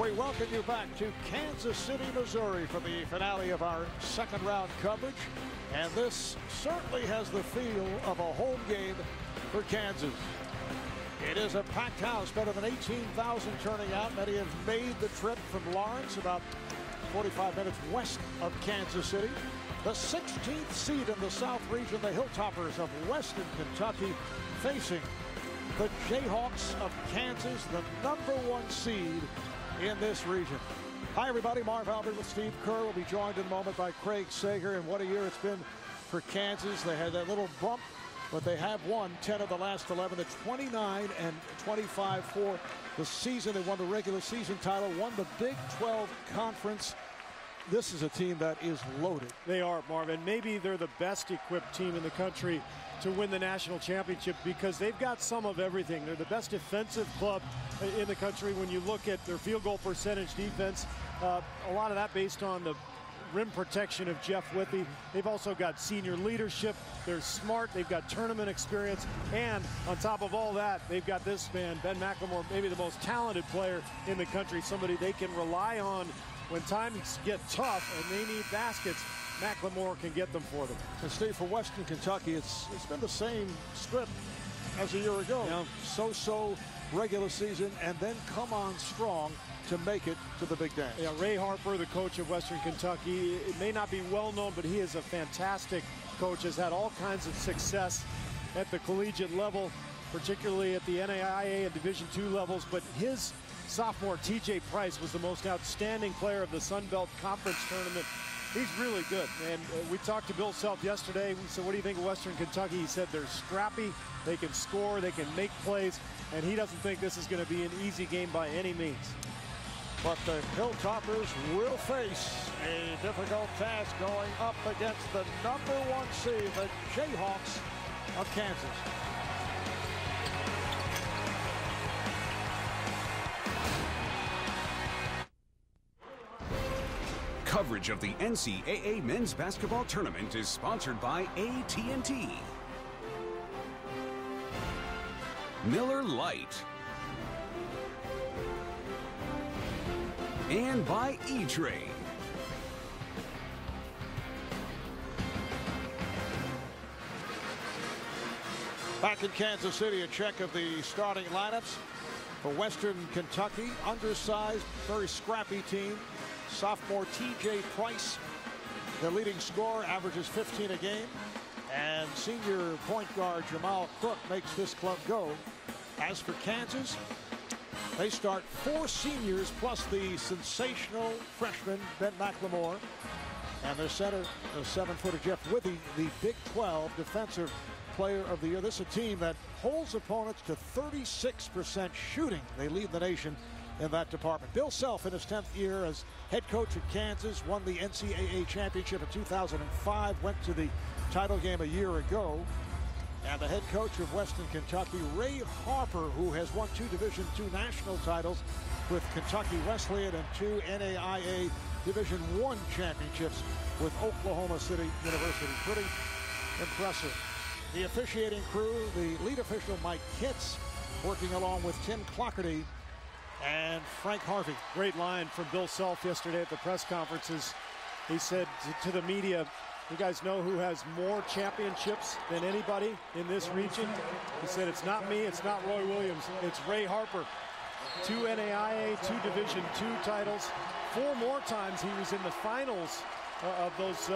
We welcome you back to Kansas City, Missouri for the finale of our second round coverage. And this certainly has the feel of a home game for Kansas. It is a packed house, better than 18,000 turning out. Many have made the trip from Lawrence, about 45 minutes west of Kansas City. The 16th seed in the South region, the Hilltoppers of Western Kentucky, facing the Jayhawks of Kansas, the #1 seed in this region. Hi, everybody. Marv Albert with Steve Kerr. Will be joined in a moment by Craig Sager. And what a year it's been for Kansas. They had that little bump, but they have won 10 of the last 11. The 29-25 for the season. They won the regular season title, won the Big 12 Conference. This is a team that is loaded. They are, Marvin. Maybe they're the best equipped team in the country to win the national championship because they've got some of everything. They're the best defensive club in the country when you look at their field goal percentage, defense. A lot of that based on the rim protection of Jeff Withey. They've also got senior leadership. They're smart. They've got tournament experience. And on top of all that, they've got this man, Ben McLemore, maybe the most talented player in the country, somebody they can rely on when times get tough and they need baskets. McLemore can get them for them. And Steve, for Western Kentucky, it's been the same script as a year ago. Yeah. So-so regular season and then come on strong to make it to the big dance. Yeah, Ray Harper, the coach of Western Kentucky, it may not be well known, but he is a fantastic coach, has had all kinds of success at the collegiate level, particularly at the NCAA and Division II levels, but his sophomore TJ Price was the most outstanding player of the Sun Belt Conference tournament. He's really good. And we talked to Bill Self yesterday. We said, what do you think of Western Kentucky? He said they're scrappy, they can score, they can make plays, and he doesn't think this is going to be an easy game by any means. But the Hilltoppers will face a difficult task going up against the #1 seed, the Jayhawks of Kansas. Coverage of the NCAA men's basketball tournament is sponsored by AT&T, Miller Lite, and by E-Trade. Back in Kansas City, a check of the starting lineups for Western Kentucky. Undersized, very scrappy team. Sophomore TJ Price, the leading scorer, averages 15 a game. And senior point guard Jamal Cook makes this club go. As for Kansas, they start 4 seniors plus the sensational freshman Ben McLemore. And their center, the 7-footer Jeff Withey, the Big 12 Defensive Player of the Year. This is a team that holds opponents to 36% shooting. They lead the nation in that department. Bill Self, in his 10th year as head coach at Kansas, won the NCAA championship in 2005, went to the title game a year ago. And the head coach of Western Kentucky, Ray Harper, who has won 2 Division II national titles with Kentucky Wesleyan and 2 NAIA Division I championships with Oklahoma City University. Pretty impressive. The officiating crew, the lead official Mike Kitts, working along with Tim Clockerty and Frank Harvey. Great line from Bill Self yesterday at the press conferences. He said to the media, you guys know who has more championships than anybody in this region? He said, it's not me, it's not Roy Williams, it's Ray Harper. 2 NAIA, 2 Division II titles. 4 more times he was in the finals of those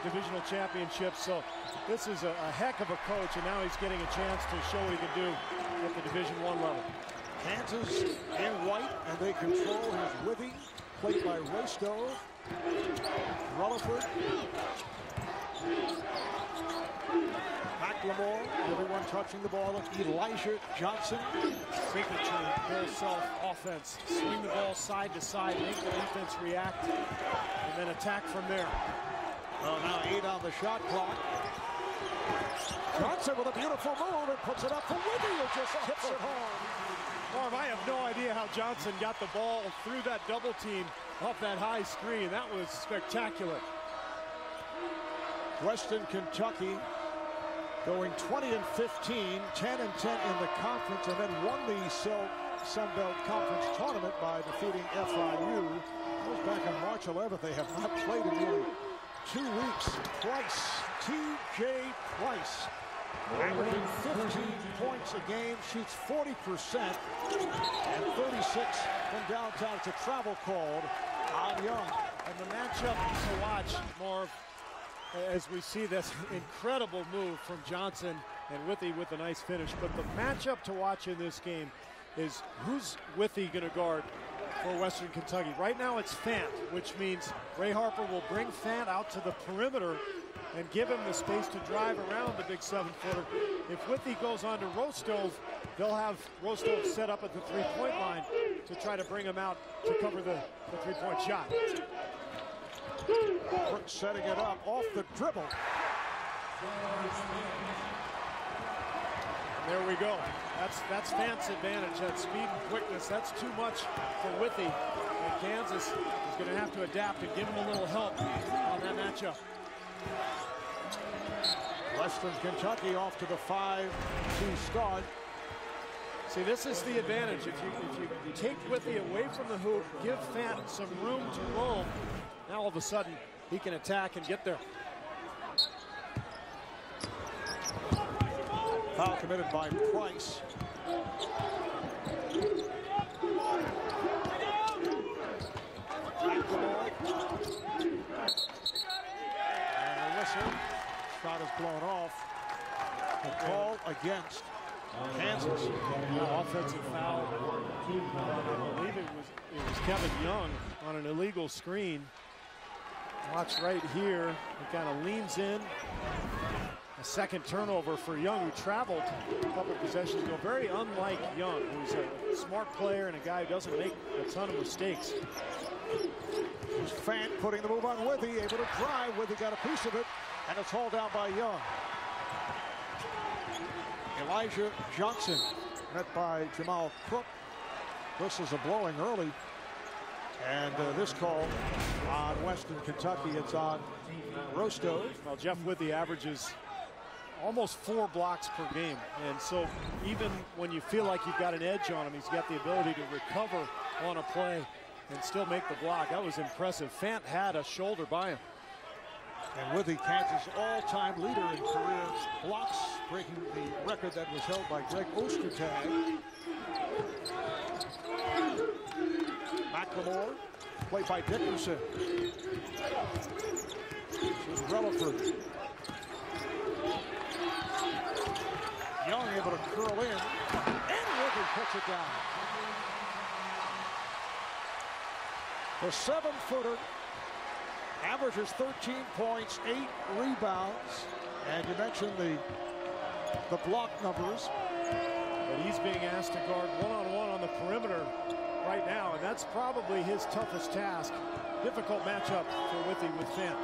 divisional championships. So this is a heck of a coach, and now he's getting a chance to show what he can do at the Division I level. Kansas in white, and they control his Withey, played by Rostow, Rutherford, McLemore, everyone touching the ball, Elijah Johnson. Signature Bill Self offense. Swing the ball side to side, make the defense react, and then attack from there. Well, now 8 on the shot clock. Johnson with a beautiful move and puts it up for Withey, who just tips it home. Marv, I have no idea how Johnson got the ball through that double team off that high screen. That was spectacular. Western Kentucky going 20-15, 10-10 in the conference, and then won the Sun Belt Conference tournament by defeating FIU. That was back on March 11th. They have not played in nearly 2 weeks. Price, TJ Price, averaging 15 points a game, shoots 40% and 36 from downtown. It's a travel called on Young. And the matchup to watch, Marv, as we see this incredible move from Johnson and Withey with a nice finish. But the matchup to watch in this game is who's Withey going to guard for Western Kentucky. Right now it's Fant, which means Ray Harper will bring Fant out to the perimeter and give him the space to drive around the big 7-footer. If Withey goes on to Rostov, they'll have Rostov set up at the three-point line to try to bring him out to cover the three-point shot. Brooks setting it up off the dribble. There we go. That's Fant's advantage, that speed and quickness. That's too much for Withey. And Kansas is going to have to adapt and give him a little help on that matchup. Western Kentucky off to the 5-2 start. See, this is the advantage. If you take Withey away from the hoop, give Fant some room to roam, now all of a sudden he can attack and get there. Foul committed by Price. And the whistle. Shot is blown off. The call against Kansas. Offensive foul. I believe it was Kevin Young on an illegal screen. Watch right here. He kind of leans in. A second turnover for Young, who traveled a couple possessions ago. Very unlike Young, who's a smart player and a guy who doesn't make a ton of mistakes. Here's Fant putting the move on Withey, able to drive. Withey got a piece of it, and it's hauled down by Young. Elijah Johnson met by Jamal Crook. Whistles are blowing early. And this call on Western Kentucky, it's on Rostov. Well, Jeff Withey averages almost 4 blocks per game. And so even when you feel like you've got an edge on him, he's got the ability to recover on a play and still make the block. That was impressive. Fant had a shoulder by him. And Withey, Kansas' all-time leader in career blocks, breaking the record that was held by Greg Ostertag. McLemore, played by Dickerson. This is Relaford. Young able to curl in, and Withey puts it down. The 7-footer averages 13 points, 8 rebounds, and you mentioned the block numbers. But he's being asked to guard one-on-one on the perimeter right now, and that's probably his toughest task. Difficult matchup for Withey with Fant.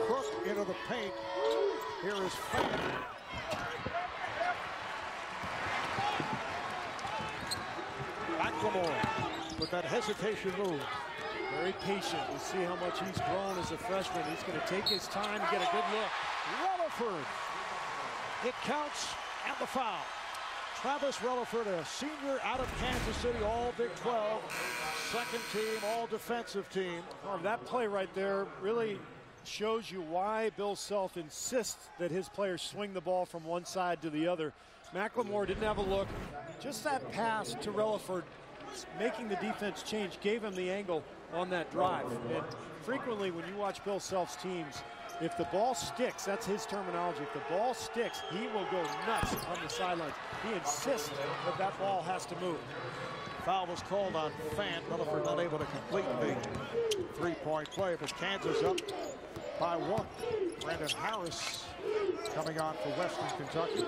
Crook into the paint. Here is Fant. McLemore with that hesitation move. Very patient. We see how much he's grown as a freshman. He's going to take his time to get a good look. Relaford. It counts, and the foul. Travis Relaford, a senior out of Kansas City, all Big 12. Second team, all defensive team. That play right there really shows you why Bill Self insists that his players swing the ball from one side to the other. McLemore didn't have a look. Just that pass to Relaford, making the defense change, gave him the angle on that drive. And frequently when you watch Bill Self's teams, if the ball sticks, that's his terminology, if the ball sticks, he will go nuts on the sidelines. He insists that that ball has to move. Foul was called on Fant. Relaford not able to complete the three-point play, but Kansas up by 1. Brandon Harris coming on for Western Kentucky.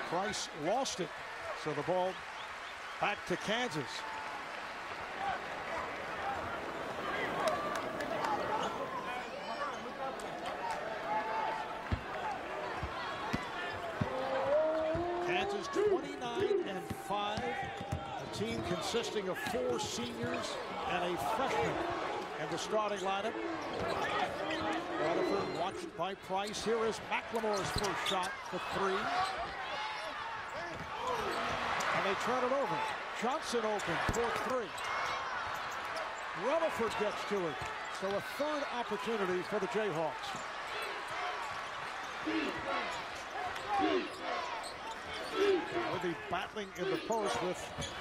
Price lost it, so the ball back to Kansas. Kansas 29-5, a team consisting of 4 seniors and a freshman in the starting lineup. watched by Price. Here is McLemore's first shot for 3. And they turn it over. Johnson open for 3. Rutherford gets to it. So a third opportunity for the Jayhawks. Withy battling in the post with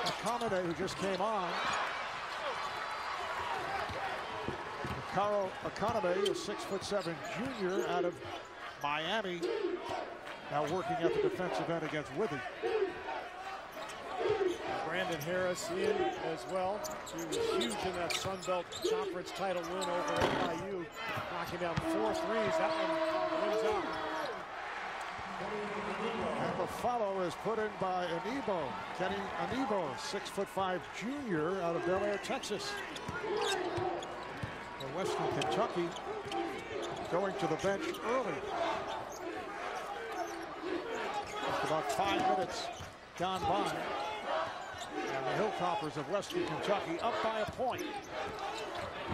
Akanade, who just came on. Karo Akanade, a 6'7" junior out of Miami, now working at the defensive end against Withy. Brandon Harris in as well. He was huge in that Sun Belt Conference title win over NIU, knocking down 4 threes. That one wins out. And the follow is put in by Anibo. Kenny Anibo, 6'5" junior out of Bel Air, Texas. For Western Kentucky, going to the bench early. Just about 5 minutes gone by. And the Hilltoppers of Western Kentucky up by a point.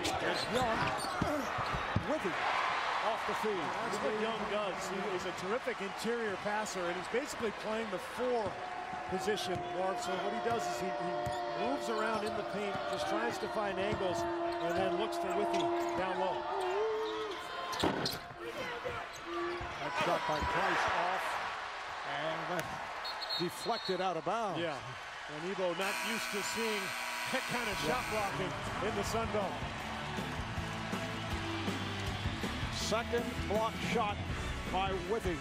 There's Young. Withy off the field. That's what Young does. He is a terrific interior passer, and he's basically playing the 4 position, Marv. So what he does is he moves around in the paint, just tries to find angles, and then looks for Withy down low. That shot by Price off, and then deflected out of bounds. Yeah, and Ebo not used to seeing that kind of shot blocking in the Sun Belt. Second block shot by Withy.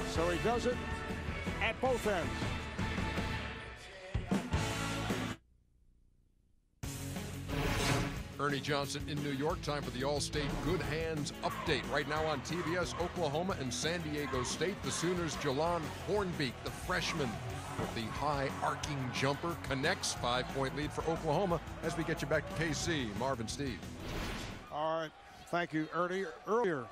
So he does it at both ends. Ernie Johnson in New York. Time for the All-State Good Hands update. Right now on TBS, Oklahoma and San Diego State. The Sooners' Jalan Hornbeek, the freshman with the high arcing jumper, connects. 5-point lead for Oklahoma as we get you back to KC. Marvin, Steve. All right, thank you, Ernie. Earlier,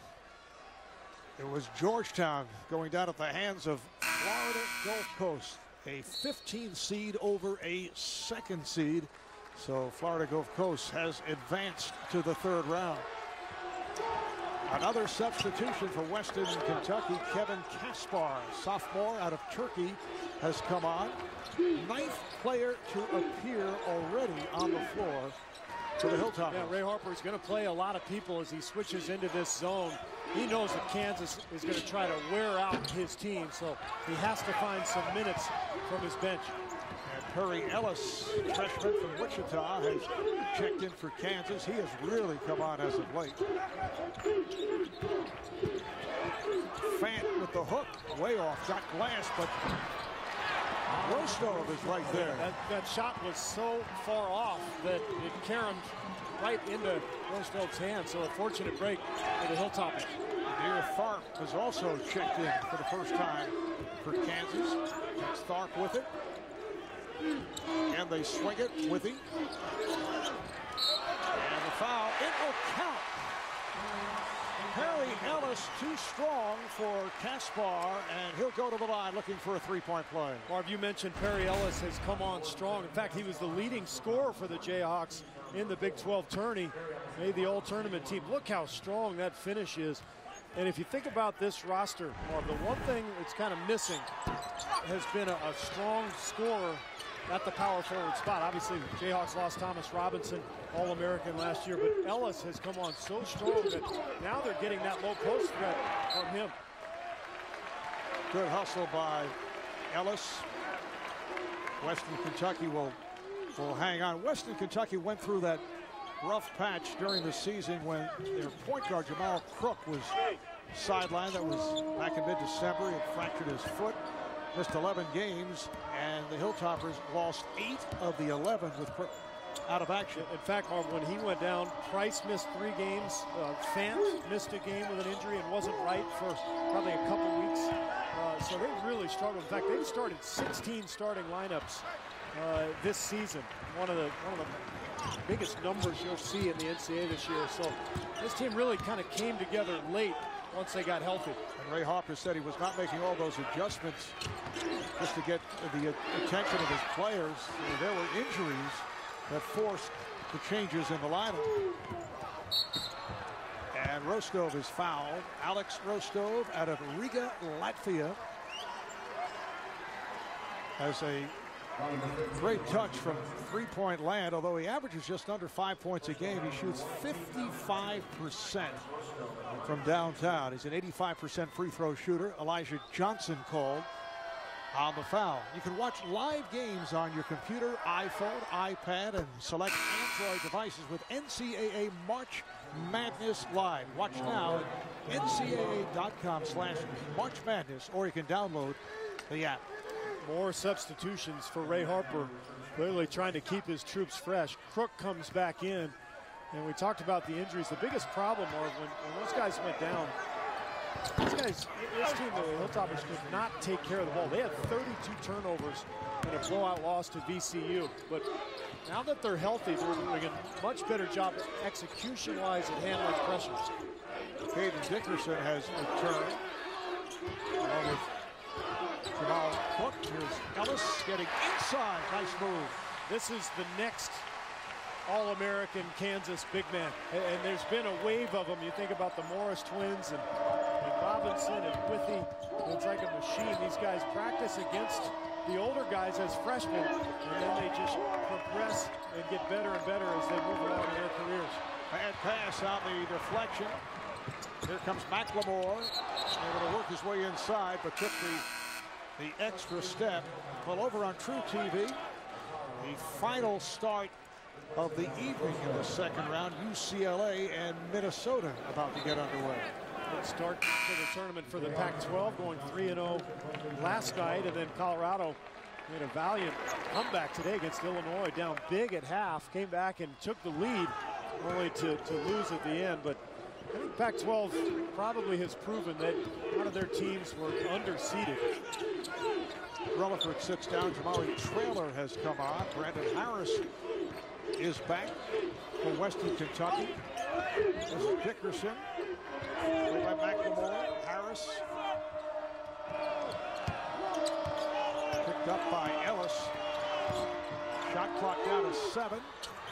it was Georgetown going down at the hands of Florida Gulf Coast. A 15 seed over a 2nd seed. So Florida Gulf Coast has advanced to the 3rd round. Another substitution for Western Kentucky. Kevin Kaspar, sophomore out of Turkey, has come on. 9th player to appear already on the floor for the Hilltoppers. Yeah, Ray Harper is going to play a lot of people as he switches into this zone. He knows that Kansas is going to try to wear out his team, so he has to find some minutes from his bench. And Perry Ellis, freshman from Wichita, has checked in for Kansas. He has really come on as of late. Fant with the hook, way off, got glass, but Rostov is right there. That shot was so far off that it caromed right into Rostov's hand, so a fortunate break for the Hilltoppers. Dear Tharp has also checked in for the first time for Kansas. That's Tharp with it. And they swing it with him. And the foul, it will count. Perry Ellis too strong for Kaspar, and he'll go to the line looking for a 3-point play. Marv, you mentioned Perry Ellis has come on strong. In fact, he was the leading scorer for the Jayhawks in the Big 12 tourney, made the all-tournament team. Look how strong that finish is. And if you think about this roster, Marv, the one thing that's kind of missing has been a strong scorer at the power forward spot. Obviously, Jayhawks lost Thomas Robinson, All-American last year, but Ellis has come on so strong that now they're getting that low post threat from him. Good hustle by Ellis. Western Kentucky will hang on. Western Kentucky went through that rough patch during the season when their point guard Jamal Crook was sidelined. That was back in mid-December. He had fractured his foot, missed 11 games, and the Hilltoppers lost 8 of the 11 with Crook out of action. In fact, Marv, when he went down, Price missed 3 games. Fant missed a game with an injury and wasn't right for probably a couple weeks. So they really struggled. In fact, they've started 16 starting lineups this season. One of the biggest numbers you'll see in the NCAA this year. So this team really kind of came together late once they got healthy. And Ray Harper said he was not making all those adjustments just to get the attention of his players. There were injuries that forced the changes in the lineup. And Rostov is fouled. Alex Rostov out of Riga, Latvia, has a great touch from three-point land. Although he averages just under 5 points a game, he shoots 55% from downtown. He's an 85% free throw shooter. Elijah Johnson called on the foul. You can watch live games on your computer, iPhone, iPad, and select Android devices with NCAA March Madness Live. Watch now at ncaa.com/March Madness, or you can download the app. More substitutions for Ray Harper, clearly trying to keep his troops fresh. Crook comes back in, and we talked about the injuries. The biggest problem was when those guys went down, this team, the Hilltoppers, could not take care of the ball. They had 32 turnovers in a blowout loss to VCU. But now that they're healthy, they're doing a much better job execution-wise at handling pressures. Caden Dickerson has returned, along with Jamal Cook. Here's Ellis getting inside. Nice move. This is the next All-American Kansas big man. And there's been a wave of them. You think about the Morris twins and Robinson and Withy. It's like a machine. These guys practice against the older guys as freshmen, and then they just progress and get better and better as they move along in their careers. Bad pass on the deflection. Here comes McLemore. Able to work his way inside, but took the extra step. Well, over on True TV, the final start of the evening in the second round, UCLA and Minnesota about to get underway. Good start to the tournament for the Pac-12, going 3-0 last night, and then Colorado made a valiant comeback today against Illinois, down big at half, came back and took the lead, only to lose at the end. But I think Pac-12 probably has proven that one of their teams were underseeded. Rutherford sits down. Jamari Traylor has come on. Brandon Harris is back for Western Kentucky. This is Dickerson. Played by McLemore. Harris. Picked up by Ellis. Shot clock down to 7.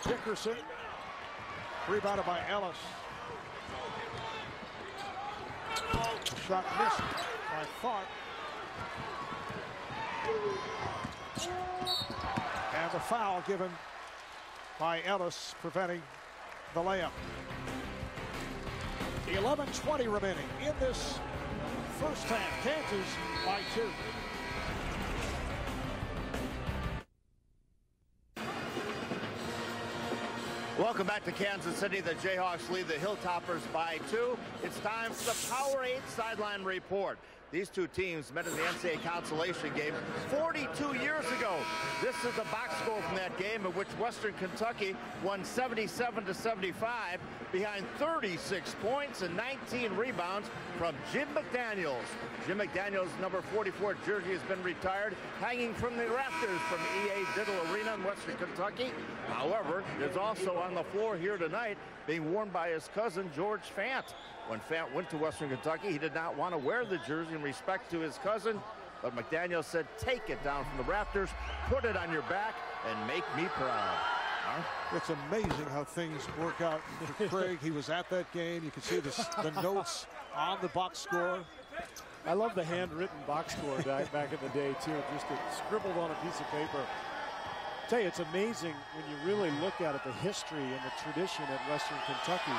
Dickerson. Rebounded by Ellis. Shot missed by Tharp. And the foul given by Ellis, preventing the layup. 11:20 remaining in this first half. Kansas by 2. Welcome back to Kansas City. The Jayhawks lead the Hilltoppers by 2. It's time for the Power 8 sideline report. These two teams met in the NCAA consolation game 42 years ago. This is the box score from that game, in which Western Kentucky won 77-75 behind 36 points and 19 rebounds from Jim McDaniels. Jim McDaniels' number 44 jersey has been retired, hanging from the rafters from EA Diddle Arena in Western Kentucky. However, it's also on the floor here tonight, being worn by his cousin George Fant. When Fant went to Western Kentucky, he did not want to wear the jersey in respect to his cousin, but McDaniel said, take it down from the rafters, put it on your back, and make me proud. It's amazing how things work out for Craig. He was at that game. You can see the notes on the box score. I love the handwritten box score back in the day, too. Just scribbled on a piece of paper. I tell you, it's amazing when you really look at it, the history and the tradition at Western Kentucky.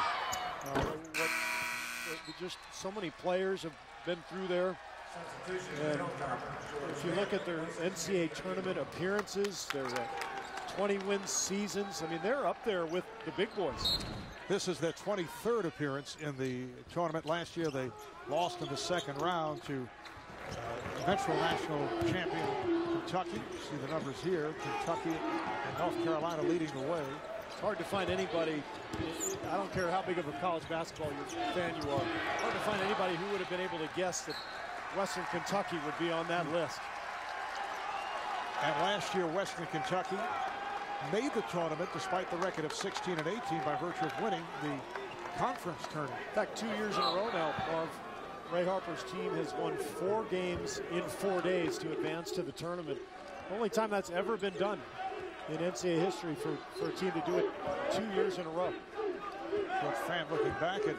Just so many players have been through there. And if you look at their NCAA tournament appearances, their 20-win seasons, I mean, they're up there with the big boys. This is their 23rd appearance in the tournament. Last year, they lost in the second round to eventual national champion Kentucky. See the numbers here. Kentucky and North Carolina leading the way. It's hard to find anybody, I don't care how big of a college basketball fan you are, hard to find anybody who would have been able to guess that Western Kentucky would be on that list. And last year, Western Kentucky made the tournament despite the record of 16-18 by virtue of winning the conference tournament. In fact, 2 years in a row now, Marv, Ray Harper's team has won 4 games in 4 days to advance to the tournament. Only time that's ever been done in NCAA history for a team to do it 2 years in a row. Fan looking back at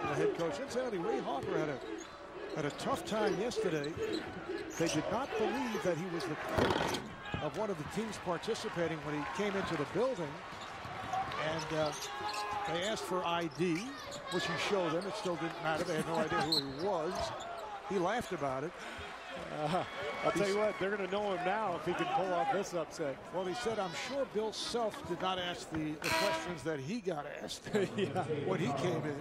the head coach. Incidentally, Ray Hopper had a tough time yesterday. They did not believe that he was the coach of one of the teams participating when he came into the building. And they asked for ID, which he showed them. It still didn't matter. They had no idea who he was. He laughed about it. I'll tell you what, they're going to know him now if he can pull off this upset. Well, he said, I'm sure Bill Self did not ask the questions that he got asked when he came in.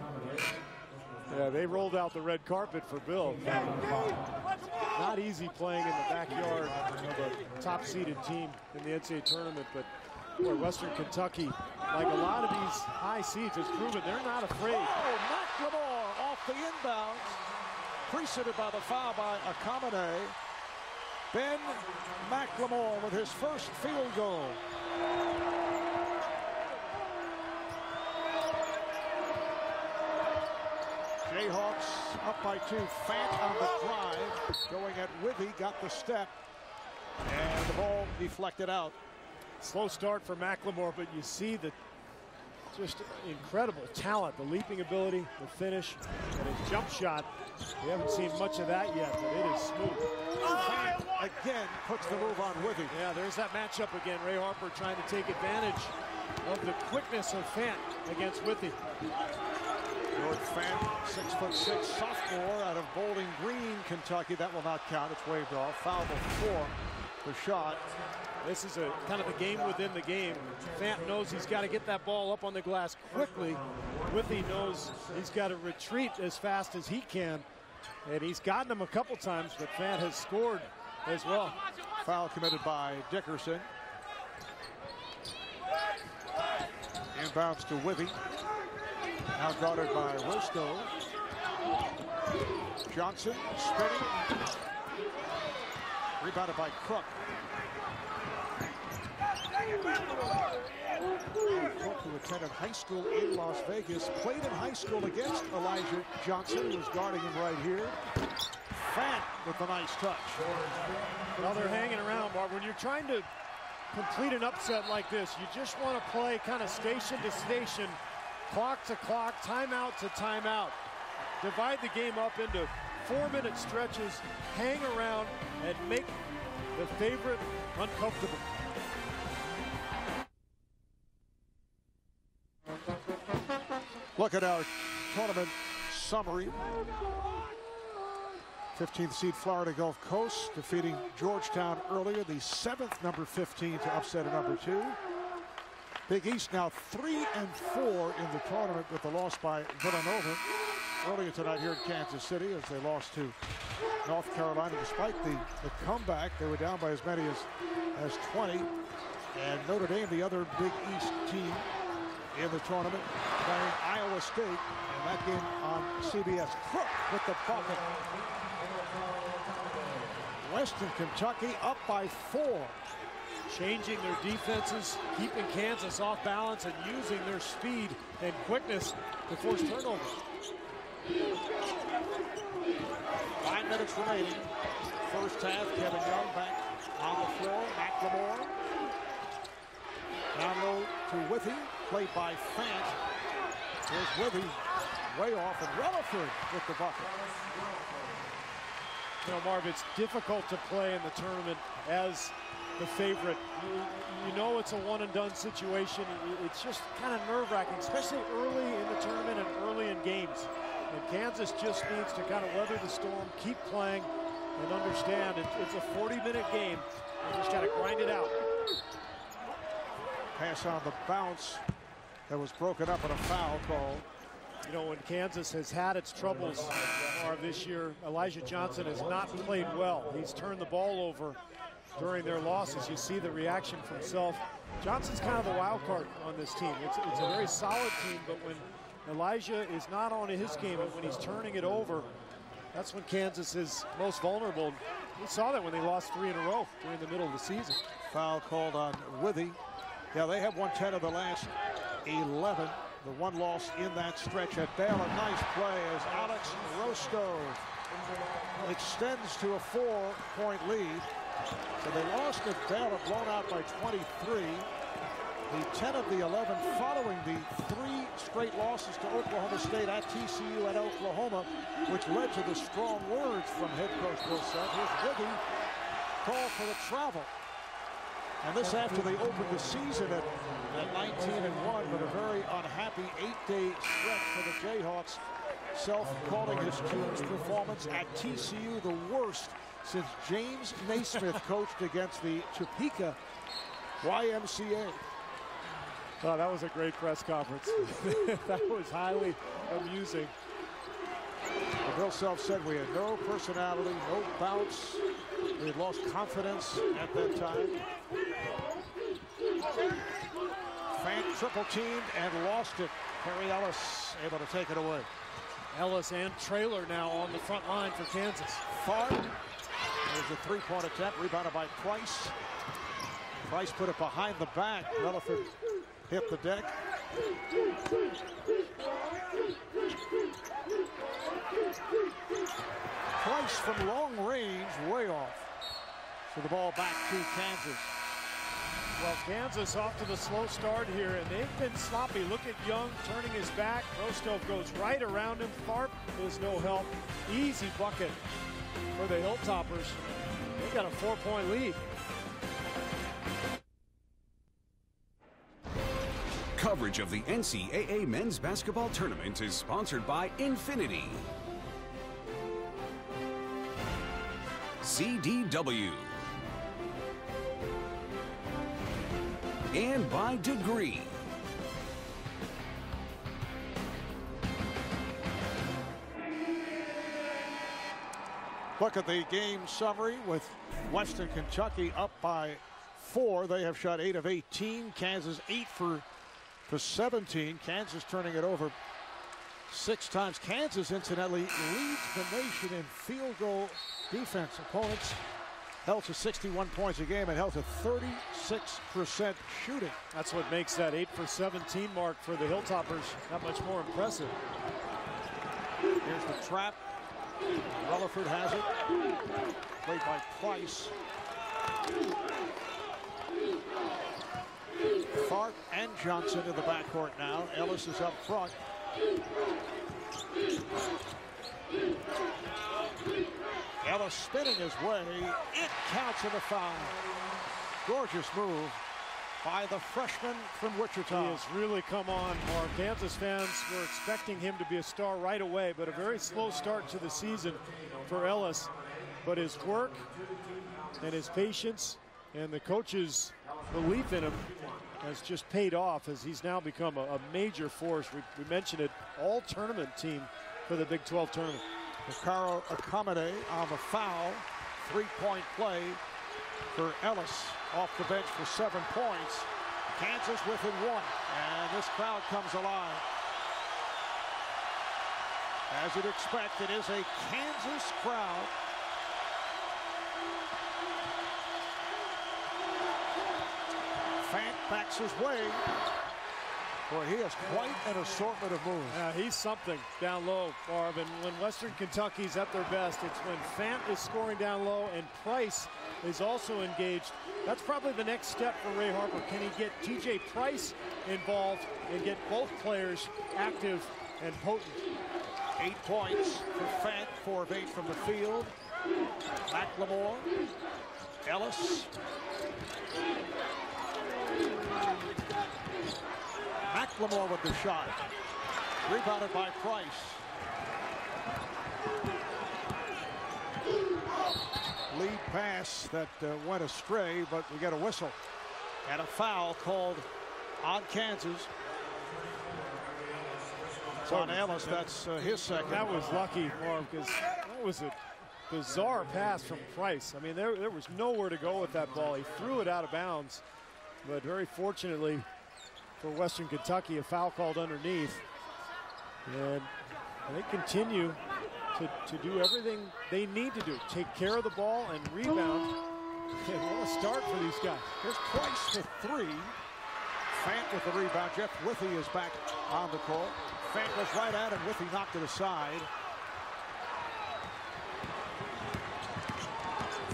Yeah, they rolled out the red carpet for Bill. Not easy playing in the backyard of a top-seeded team in the NCAA tournament, but boy, Western Kentucky, like a lot of these high seeds, has proven they're not afraid. Oh, McLemore off the inbounds, preceded by the foul by Akamene. Ben McLemore with his first field goal. Jayhawks up by 2. Fant on the drive, going at Withy, got the step, and the ball deflected out. Slow start for McLemore, but you see the just incredible talent, the leaping ability, the finish, and his jump shot. We haven't seen much of that yet, but it is smooth. Fant again puts the move on Withy. Yeah, there's that matchup again. Ray Harper trying to take advantage of the quickness of Fant against Withy. George Fant, 6'6", sophomore out of Bowling Green, Kentucky. That will not count. It's waved off. Foul before the shot. This is a kind of a game within the game. Fant knows he's got to get that ball up on the glass quickly. Withy knows he's got to retreat as fast as he can. And he's gotten him a couple times, but Fant has scored as well. Foul committed by Dickerson. Inbounds to Withy. Now guarded by Rosto. Johnson spinning. Rebounded by Crook. Crook, who attended high school in Las Vegas, played in high school against Elijah Johnson, who was guarding him right here. Fant with a nice touch. Well, they're hanging around, Mark. When you're trying to complete an upset like this, you just want to play kind of station to station, clock to clock, timeout to timeout. Divide the game up into 4-minute stretches, hang around, and make the favorite uncomfortable. Look at our tournament summary. 15th seed Florida Gulf Coast defeating Georgetown earlier, the 7th number 15 to upset a number 2. Big East now 3-4 in the tournament with the loss by Villanova earlier tonight here in Kansas City as they lost to North Carolina. Despite the comeback, they were down by as many as 20. And Notre Dame, the other Big East team in the tournament, playing Iowa State, and that game on CBS. Crook with the bucket. Western Kentucky up by 4. Changing their defenses, keeping Kansas off balance, and using their speed and quickness to force turnovers. 5 minutes remaining. First half, Kevin Young back on the floor. McLemore. Down low to Withy, played by Fant. Here's Withy, way off, and Rutherford with the bucket. You know, Marv, it's difficult to play in the tournament as the favorite. You know it's a one-and-done situation. It's just kind of nerve-wracking, especially early in the tournament and early in games. And Kansas just needs to kind of weather the storm, keep playing, and understand it's a 40-minute game. You just got to grind it out. Pass on the bounce that was broken up and a foul call. You know, when Kansas has had its troubles this year, Elijah Johnson has not played well. He's turned the ball over during their losses. You see the reaction from Self. Johnson's kind of the wild card on this team. It's a very solid team, but when Elijah is not on his game and when he's turning it over, that's when Kansas is most vulnerable. We saw that when they lost 3 in a row during the middle of the season. Foul called on Withy. Yeah, they have won 10 of the last 11. The one loss in that stretch at Baylor. Nice play as Alex Rosto extends to a 4-point lead. So they lost at Baylor, blown out by 23. the 10 of the 11 following the 3 straight losses to Oklahoma State at TCU at Oklahoma, which led to the strong words from head coach Bill Self. Here's Wiggy, call for the travel. And this after they opened the season at 19-1, but a very unhappy 8-day stretch for the Jayhawks. Self calling his team's performance at TCU the worst since James Naismith coached against the Topeka YMCA. Oh, that was a great press conference. That was highly amusing. Bill Self said we had no personality, no bounce. We had lost confidence at that time. Fant triple teamed and lost it. Perry Ellis able to take it away. Ellis and Traylor now on the front line for Kansas. Far. There's a three-point attempt, rebounded by Price. Price put it behind the back. Rutherford hit the deck. Price from long range, way off. So the ball back to Kansas. Well, Kansas off to the slow start here, and they've been sloppy. Look at Young turning his back. Rostov goes right around him. Tharp is no help. Easy bucket for the Hilltoppers. They got a 4-point lead. Coverage of the NCAA men's basketball tournament is sponsored by Infinity, CDW, and by Degree. Look at the game summary with Western Kentucky up by 4. They have shot 8 of 18. Kansas 8 for 17. Kansas turning it over 6 times. Kansas, incidentally, leads the nation in field goal defense. Opponents held to 61 points a game and held to 36% shooting. That's what makes that 8 for 17 mark for the Hilltoppers that much more impressive. Here's the trap. Rutherford has it. Played by Price. Tharp and Johnson in the backcourt now. Ellis is up front. Ellis spinning his way. It counts in the foul. Gorgeous move by the freshman from Wichita. He has really come on, Mark. Kansas fans were expecting him to be a star right away, but a very slow start to the season for Ellis. But his work and his patience and the coach's belief in him has just paid off as he's now become a major force. We mentioned it, all-tournament team for the Big 12 tournament. Ricardo Acomede on the foul. 3-point play for Ellis off the bench for 7 points. Kansas within 1, and this crowd comes alive. As you'd expect, it is a Kansas crowd. Fant backs his way. Boy, he has quite an assortment of moves. He's something down low, Barb. And when Western Kentucky's at their best, it's when Fant is scoring down low and Price is also engaged. That's probably the next step for Ray Harper. Can he get TJ Price involved and get both players active and potent? 8 points for Fant, 4 of 8 from the field. McLemore, Ellis. McLemore with the shot. Rebounded by Price. Lead pass that went astray, but we get a whistle. And a foul called on Kansas. It's on Ellis. That's his second. That was lucky, Mark, because that was a bizarre pass from Price. I mean, there was nowhere to go with that ball. He threw it out of bounds, but very fortunately for Western Kentucky, a foul called underneath. And they continue to do everything they need to do. Take care of the ball and rebound. And what a start for these guys. Here's Price for 3. Fant with the rebound. Jeff Withy is back on the court. Fant was right at him. Withy knocked it aside.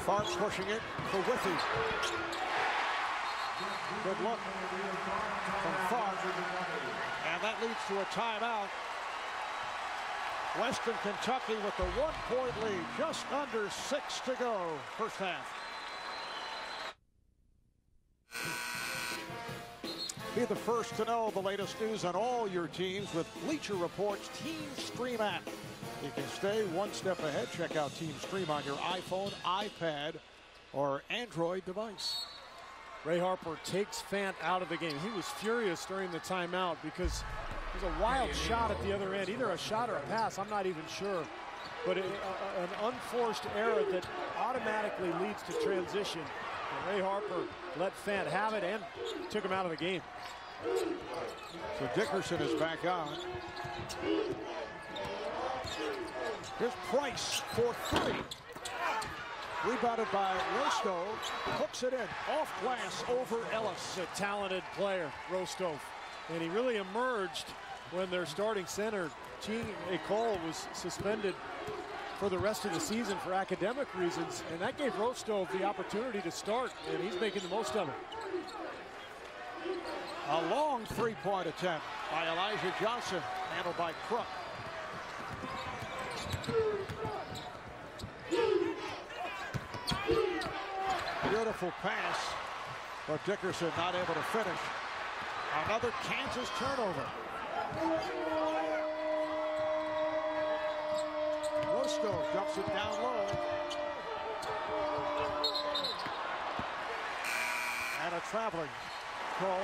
Tharp pushing it for Withy. Good look from Farr. And that leads to a timeout. Western Kentucky with the 1-point lead. Just under 6 to go, first half. Be the first to know the latest news on all your teams with Bleacher Report's Team Stream app. You can stay one step ahead. Check out Team Stream on your iPhone, iPad, or Android device. Ray Harper takes Fant out of the game. He was furious during the timeout because there's a wild shot at the other end, either a shot or a pass, I'm not even sure. But an unforced error that automatically leads to transition. And Ray Harper let Fant have it and took him out of the game. So Dickerson is back on. Here's Price for 3. Rebounded by Rostov. Hooks it in. Off glass over Ellis. A talented player, Rostov. And he really emerged when their starting center, T.A. Cole, was suspended for the rest of the season for academic reasons. And that gave Rostov the opportunity to start, and he's making the most of it. A long three-point attempt by Elijah Johnson, handled by Crook. Beautiful pass, but Dickerson not able to finish. Another Kansas turnover. Rostov dumps it down low. And a traveling call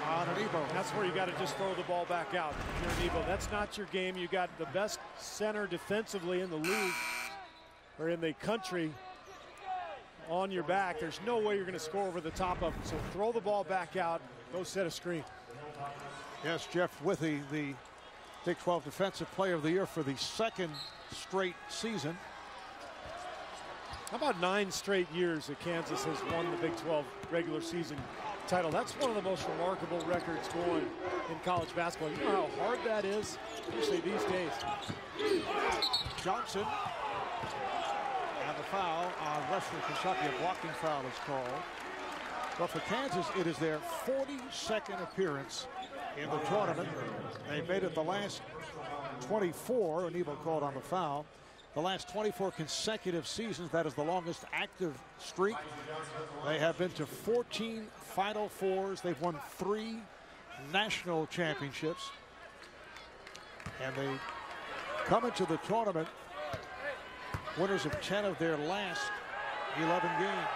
on an Ebo. That's where you got to just throw the ball back out. If you're an Ebo, that's not your game. You got the best center defensively in the league or in the country on your back. There's no way you're going to score over the top of him. So throw the ball back out. Go set a screen. Yes, Jeff Withey, the Big 12 Defensive Player of the Year for the second straight season. How about 9 straight years that Kansas has won the Big 12 regular season title? That's one of the most remarkable records going in college basketball. You know how hard that is, especially these days. Johnson. And the foul on Western Kentucky, a blocking foul is called. But for Kansas, it is their 42nd appearance in the tournament. They made it the last 24, and Nebo called on the foul. The last 24 consecutive seasons, that is the longest active streak. They have been to 14 Final Fours. They've won 3 national championships. And they come into the tournament winners of 10 of their last 11 games.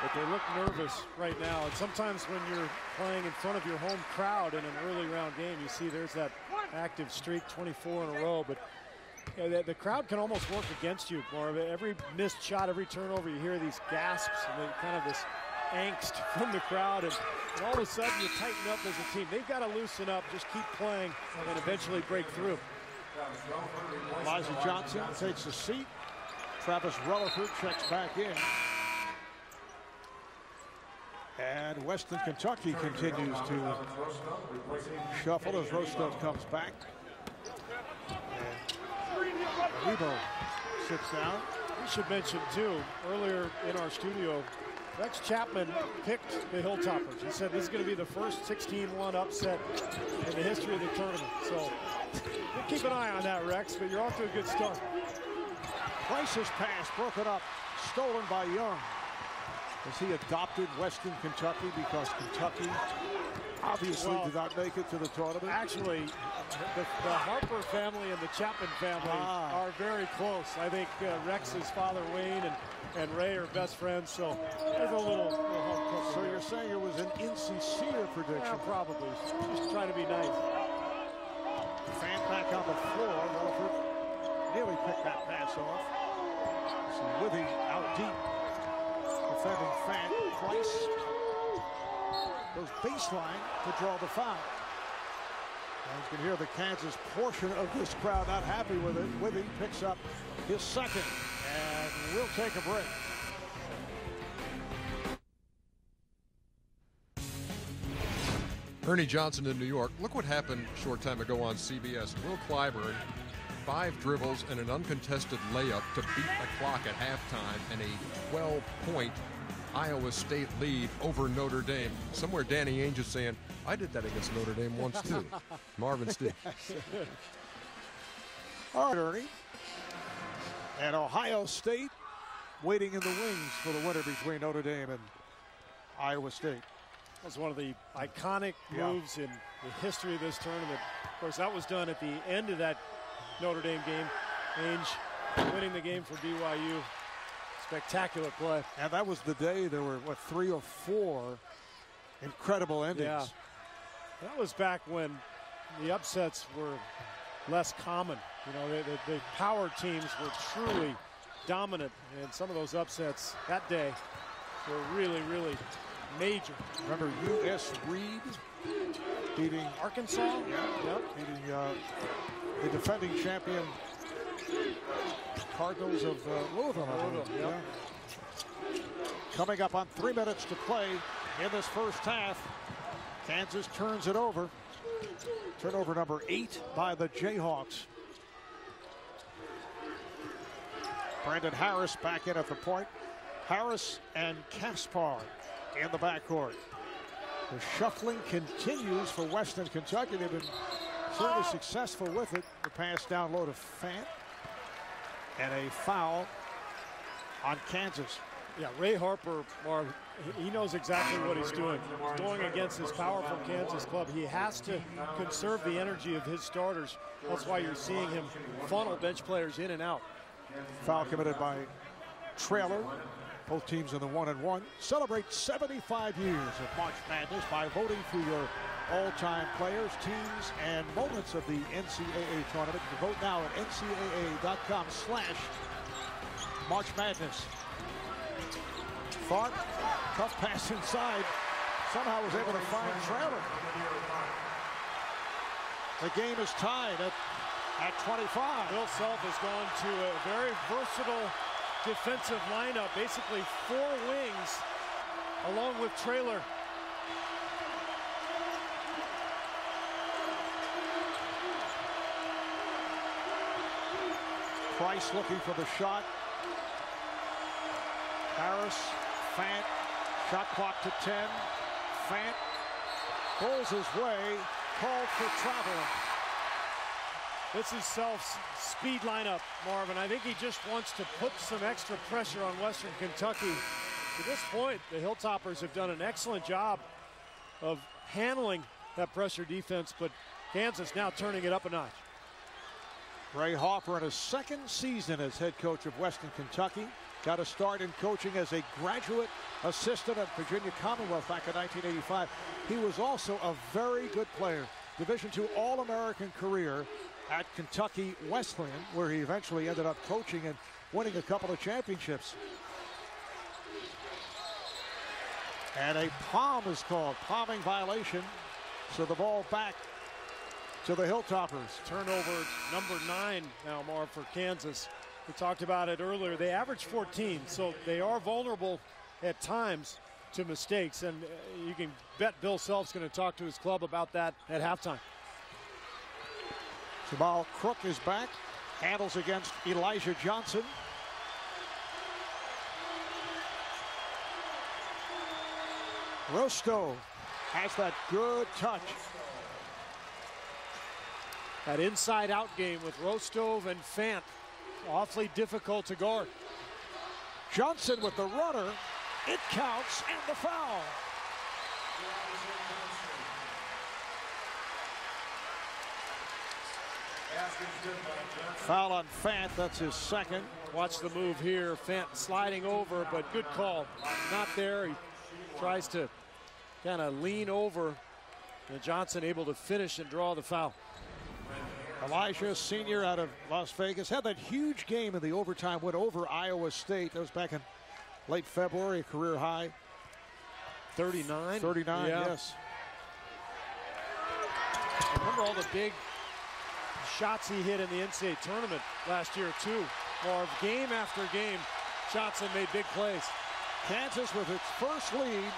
But they look nervous right now. And sometimes when you're playing in front of your home crowd in an early round game, you see there's that active streak, 24 in a row. But you know, the crowd can almost work against you, Marv. Every missed shot, every turnover, you hear these gasps and kind of this angst from the crowd. And all of a sudden you tighten up as a team. They've got to loosen up, just keep playing, and eventually break through. Elijah Johnson takes a seat. Travis Rutherford checks back in. And Western Kentucky continues to shuffle as Rostov comes back. And Nebo sits down. We should mention, too, earlier in our studio, Rex Chapman picked the Hilltoppers. He said this is going to be the first 16-1 upset in the history of the tournament. So we'll keep an eye on that, Rex, but you're off to a good start. Price's pass broken up, stolen by Young. Has he adopted Western Kentucky because Kentucky obviously did not make it to the tournament? Actually, the Harper family and the Chapman family are very close. I think Rex's father, Wayne, and Ray are best friends, so there's a little So you're saying it was an insincere prediction? Yeah, probably. Just trying to be nice. Fan back on the floor. Rutherford nearly picked that pass off. So Withey out deep. Defending Fan. Price goes baseline to draw the foul. And you can hear the Kansas portion of this crowd not happy with it. Withey picks up his second, and we'll take a break. Ernie Johnson in New York. Look what happened a short time ago on CBS. Will Clyburn, 5 dribbles and an uncontested layup to beat the clock at halftime, and a 12-point Iowa State lead over Notre Dame. Somewhere Danny Ainge is saying, I did that against Notre Dame once too. Marvin Steve. All right, Ernie. And Ohio State waiting in the wings for the winner between Notre Dame and Iowa State. That was one of the iconic moves in the history of this tournament. Of course, that was done at the end of that Notre Dame game. Ainge winning the game for BYU. Spectacular play. And that was the day there were, what, 3 or 4 incredible endings. Yeah. That was back when the upsets were less common. You know, the power teams were truly dominant, and some of those upsets that day were really, really major. Remember U.S. Reed beating Arkansas? Yep. Beating the defending champion Cardinals of Louisville. Yep. Coming up on 3 minutes to play in this first half. Kansas turns it over. Turnover number 8 by the Jayhawks. Brandon Harris back in at the point. Harris and Kaspar in the backcourt. The shuffling continues for Western Kentucky. They've been certainly successful with it. The pass down low to Fant. And a foul on Kansas. Yeah, Ray Harper, he knows exactly what he's doing. He's going against this powerful Kansas club. He has to conserve the energy of his starters. That's why you're seeing him funnel bench players in and out. Foul committed by Traylor. Both teams in the 1-1. Celebrate 75 years of March Madness by voting for your all-time players, teams, and moments of the NCAA tournament. You vote now at ncaa.com/March Madness. Fought, tough pass inside. Somehow was able to find Traylor. The game is tied at 25. Bill Self has gone to a very versatile defensive lineup, basically 4 wings, along with Traylor. Price looking for the shot. Harris, Fant, shot clock to 10. Fant pulls his way, called for travel. This is Self's speed lineup, Marvin. I think he just wants to put some extra pressure on Western Kentucky. To this point, the Hilltoppers have done an excellent job of handling that pressure defense, but Kansas now turning it up a notch. Ray Hoffer in his 2nd season as head coach of Western Kentucky. Got a start in coaching as a graduate assistant at Virginia Commonwealth back in 1985. He was also a very good player. Division II All-American career at Kentucky Wesleyan, where he eventually ended up coaching and winning a couple of championships. And a palm is called, palming violation. So the ball back to the Hilltoppers. Turnover number 9 now, Marv, for Kansas. We talked about it earlier. They average 14, so they are vulnerable at times to mistakes, and you can bet Bill Self's going to talk to his club about that at halftime. Jamal Crook is back, handles against Elijah Johnson. Rostow has that good touch. That inside-out game with Rostow and Fant, awfully difficult to guard. Johnson with the runner. It counts, and the foul. Foul on Fant, that's his 2nd. Watch the move here. Fant sliding over, but good call. Not there. He tries to kind of lean over, and Johnson able to finish and draw the foul. Elijah, senior out of Las Vegas, had that huge game in the overtime win over Iowa State. That was back in late February, a career high. 39? 39, yeah. Yes. Remember all the big shots he hit in the NCAA tournament last year, too. Marv, game after game, Johnson made big plays. Kansas with its first lead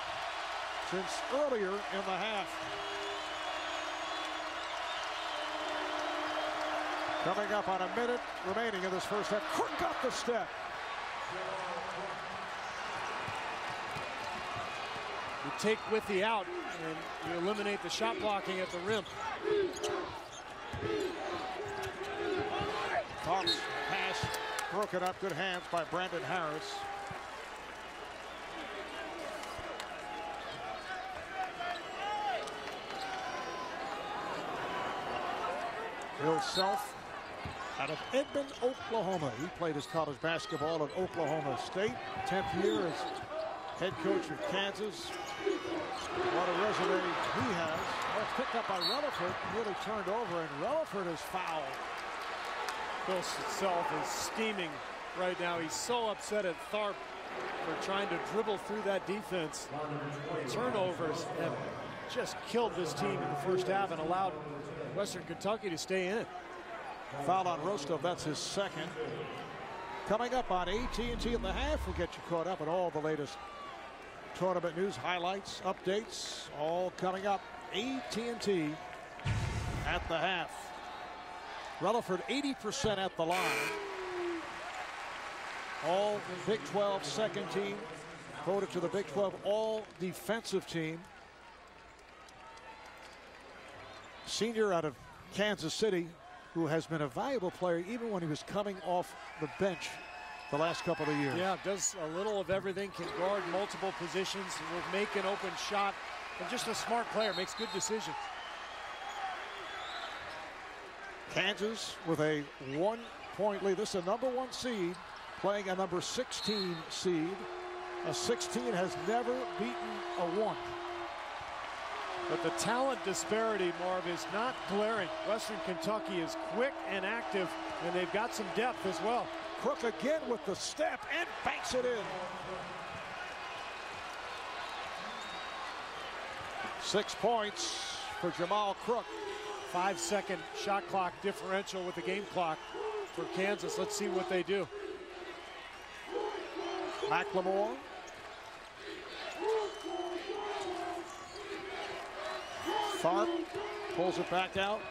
since earlier in the half. Coming up on a minute remaining in this first half. Crook got the step. You take Withy out, and you eliminate the shot blocking at the rim. Hawks pass broken up. Good hands by Brandon Harris. Bill Self out of Edmond, Oklahoma. He played his college basketball at Oklahoma State. 10th year as head coach of Kansas. What a resume he has. Oh, it's picked up by Relaford. Nearly turned over, and Relaford is fouled. Bill Self is steaming right now. He's so upset at Tharp for trying to dribble through that defense. Turnovers have just killed this team in the first half and allowed Western Kentucky to stay in it. Foul on Rostov, that's his second. Coming up on AT&T in the half, we'll get you caught up on all the latest tournament news, highlights, updates, all coming up. AT&T at the half. Relaford 80% at the line. All Big 12 second team, voted to the Big 12 all defensive team. Senior out of Kansas City, who has been a valuable player even when he was coming off the bench the last couple of years. Yeah, does a little of everything, can guard multiple positions, will make an open shot, and just a smart player, makes good decisions. Kansas with a 1-point lead. This is a #1 seed playing a #16 seed. A 16 has never beaten a 1. But the talent disparity, Marv, is not glaring. Western Kentucky is quick and active, and they've got some depth as well. Crook again with the step and banks it in. 6 points for Jamal Crook. 5-second shot clock differential with the game clock for Kansas. Let's see what they do. McLemore. Tharp pulls it back out.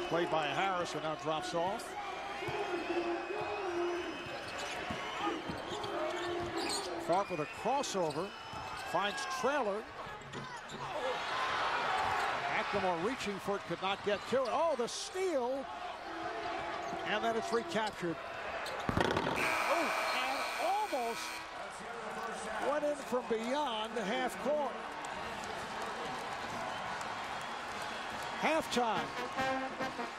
Played by Harris, and now drops off. Tharp with a crossover. Finds Traylor. McLemore reaching for it, could not get to it. Oh, the steal. And then it's recaptured. Oh, and almost went in from beyond the half court. Halftime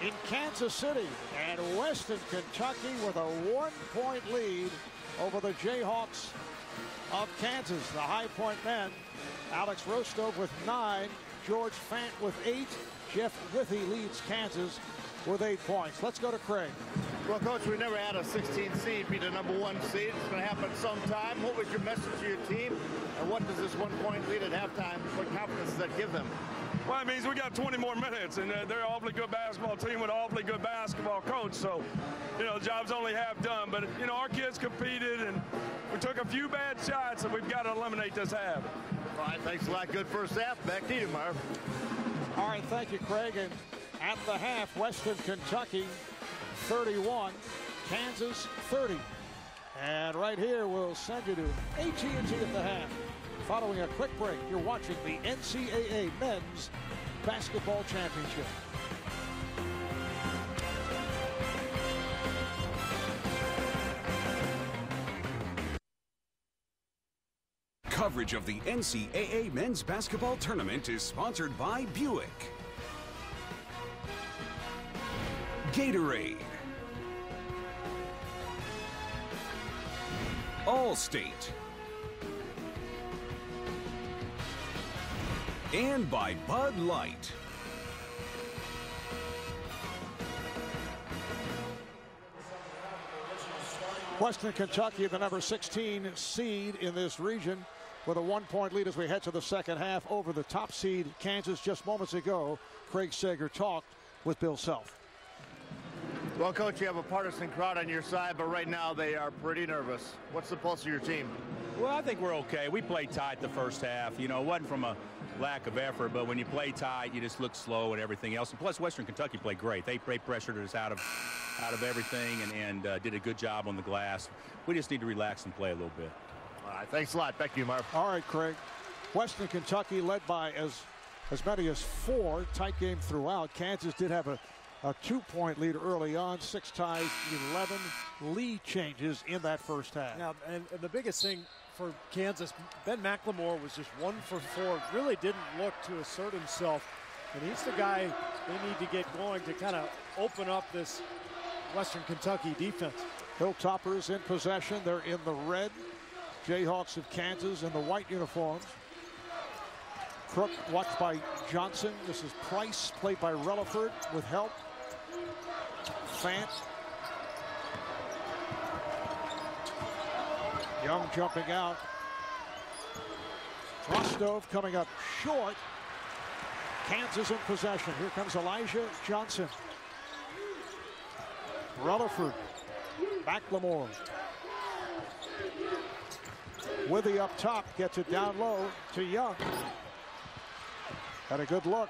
in Kansas City, and Western Kentucky with a 1-point lead over the Jayhawks of Kansas. The High Point men, Alex Rostov with 9, George Fant with 8. Jeff Withy leads Kansas with 8 points. Let's go to Craig. Well, Coach, we never had a 16 seed beat a #1 seed. It's going to happen sometime. What was your message to your team, and what does this 1-point lead at halftime, what confidence does that give them? Well, it means we got 20 more minutes, and they're an awfully good basketball team with an awfully good basketball coach. So, you know, the job's only half done. But, you know, our kids competed, and we took a few bad shots, and we've got to eliminate this half. All right, thanks a lot. Good first half. Back to you, Marv. All right, thank you, Craig. And at the half, Western Kentucky 31, Kansas 30. And right here, we'll send you to AT&T at the half. Following a quick break, you're watching the NCAA Men's Basketball Championship. Coverage of the NCAA Men's Basketball Tournament is sponsored by Buick, Gatorade, Allstate, and by Bud Light. Western Kentucky, the #16 seed in this region, with a 1-point lead as we head to the second half over the top seed Kansas. Just moments ago, Craig Sager talked with Bill Self. Well, Coach, you have a partisan crowd on your side, but right now they are pretty nervous. What's the pulse of your team? Well, I think we're okay. We played tight the first half. You know, it wasn't from a lack of effort, but when you play tight, you just look slow and everything else. And plus, Western Kentucky played great. They pressured us out of everything and did a good job on the glass. We just need to relax and play a little bit. All right, thanks a lot. Back to you, Marv. All right, Craig. Western Kentucky led by as many as 4. Tight game throughout. Kansas did have a 2-point lead early on. 6 ties, 11 lead changes in that first half. Now, and the biggest thing for Kansas, Ben McLemore was just 1 for 4. Really didn't look to assert himself. And he's the guy they need to get going to kind of open up this Western Kentucky defense. Hilltoppers in possession. They're in the red. Jayhawks of Kansas in the white uniforms. Crook watched by Johnson. This is Price, played by Relaford with help. Fant. Young jumping out. Rostov coming up short. Kansas in possession. Here comes Elijah Johnson. Rutherford. McLemore. Withy up top. Gets it down low to Young. Had a good look.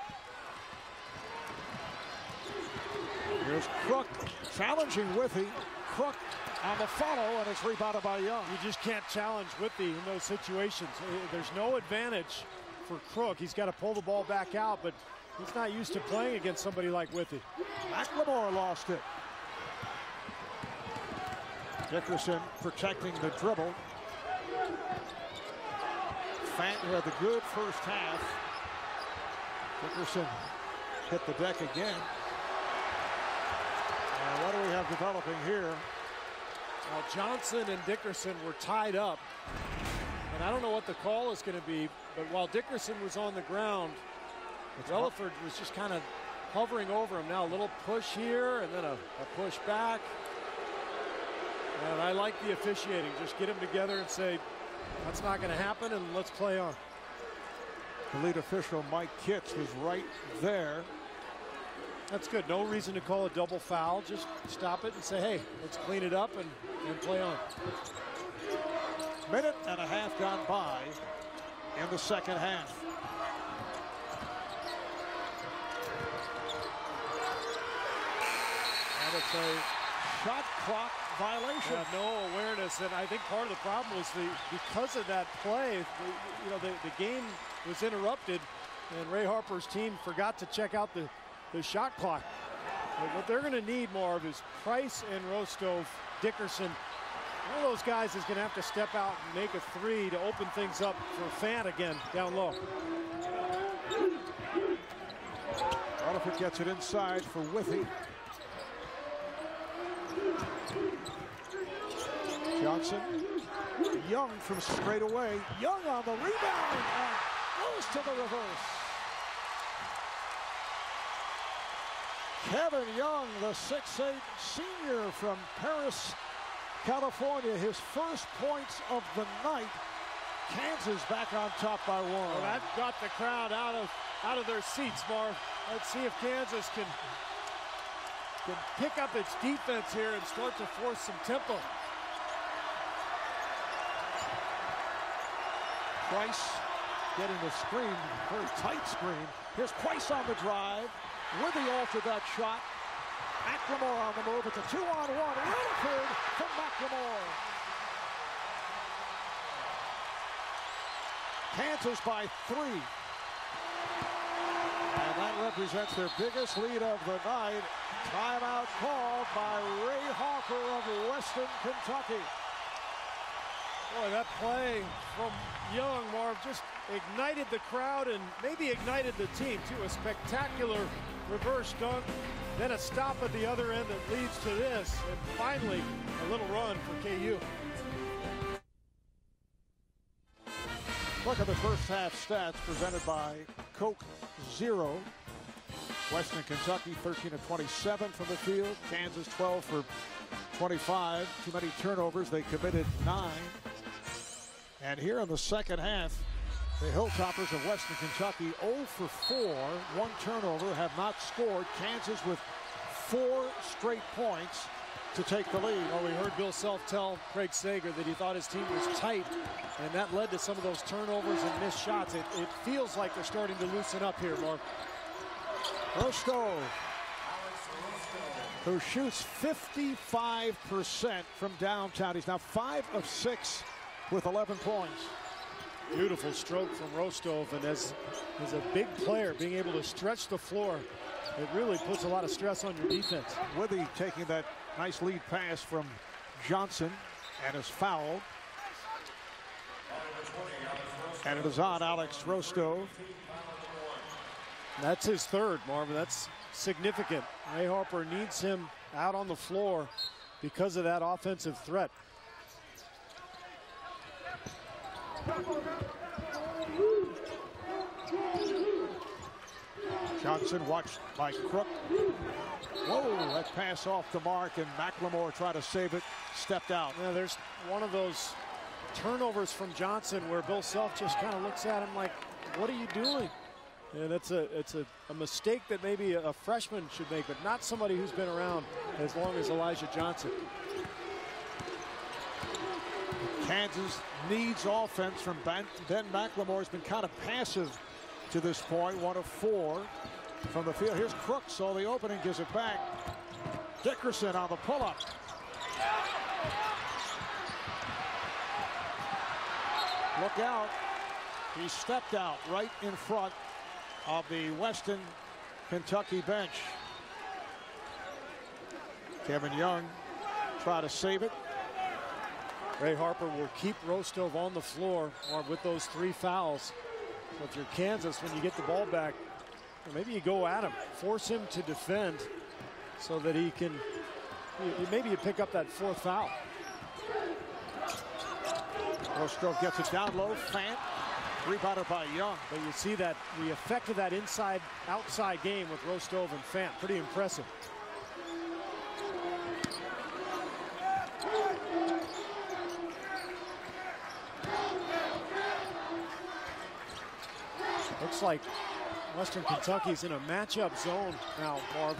Here's Crook challenging Withy. Crook on the follow, and it's rebounded by Young. You just can't challenge Withy in those situations. There's no advantage for Crook. He's got to pull the ball back out, but he's not used to playing against somebody like Withy. McLemore lost it. Dickerson protecting the dribble. Fant, who had the good first half. Dickerson hit the deck again. And what do we have developing here? Well, Johnson and Dickerson were tied up. And I don't know what the call is going to be, but while Dickerson was on the ground, Relaford was just kind of hovering over him. Now a little push here and then a push back. And I like the officiating. Just get them together and say, that's not going to happen, and let's play on. The lead official, Mike Kitts, was right there. That's good. No reason to call a double foul. Just stop it and say, hey, let's clean it up and play on. Minute and a half gone by in the second half. And it's a shot clock violation. No awareness, and I think part of the problem was because of that play, the game was interrupted, and Ray Harper's team forgot to check out the shot clock. But what they're going to need more of is Price and Rostov. Dickerson, one of those guys is going to have to step out and make a 3 to open things up for Fant again down low. Rutherford gets it inside for Withy. Johnson. Young from straight away. Young on the rebound and goes to the reverse. Kevin Young, the 6'8" senior from Paris, California. His first points of the night. Kansas back on top by 1. Well, that got the crowd out of their seats, Marv. Let's see if Kansas can pick up its defense here and start to force some tempo. Price getting the screen, very tight screen. Here's Price on the drive. Withy altered that shot. McLemore on the move. It's a 2-on-1. Rutherford from McLemore. Kansas by 3. And that represents their biggest lead of the night. Timeout called by Ray Harper of Western Kentucky. Boy, that play from Young, Marv, just ignited the crowd and maybe ignited the team too. A spectacular reverse dunk, then a stop at the other end that leads to this, and finally a little run for KU. Look at the first half stats presented by Coke Zero. Western Kentucky 13 of 27 from the field. Kansas 12 for 25. Too many turnovers. They committed 9. And here in the second half, the Hilltoppers of Western Kentucky 0 for 4. 1 turnover, have not scored. Kansas with 4 straight points to take the lead. Well, we heard Bill Self tell Craig Sager that he thought his team was tight, and that led to some of those turnovers and missed shots. It feels like they're starting to loosen up here, Mark. Rostov, who shoots 55% from downtown. He's now 5 of 6 with 11 points. Beautiful stroke from Rostov, and as a big player, being able to stretch the floor, it really puts a lot of stress on your defense. Withy taking that nice lead pass from Johnson and is fouled. And it is on Alex Rostov. That's his third, Marvin. That's significant. Ray Harper needs him out on the floor because of that offensive threat. Johnson watched by Crook. Whoa, that pass off the mark, and McLemore tried to save it, stepped out. Yeah, there's one of those turnovers from Johnson where Bill Self just kind of looks at him like, what are you doing? And it's a mistake that maybe a freshman should make, but not somebody who's been around as long as Elijah Johnson. Kansas needs offense from Ben McLemore. Has been kind of passive to this point. 1 of 4 from the field. Here's Crook, saw the opening, gives it back. Dickerson on the pull-up. Look out. He stepped out right in front of the Western Kentucky bench. Kevin Young try to save it. Ray Harper will keep Rostov on the floor with those 3 fouls. So if you're Kansas, when you get the ball back, maybe you go at him, force him to defend so that he can, maybe you pick up that 4th foul. Rostov gets it down low, Fant, rebounded by Young. But you see that the effect of that inside-outside game with Rostov and Fant, pretty impressive. Looks like Western Kentucky's in a matchup zone now, Marv.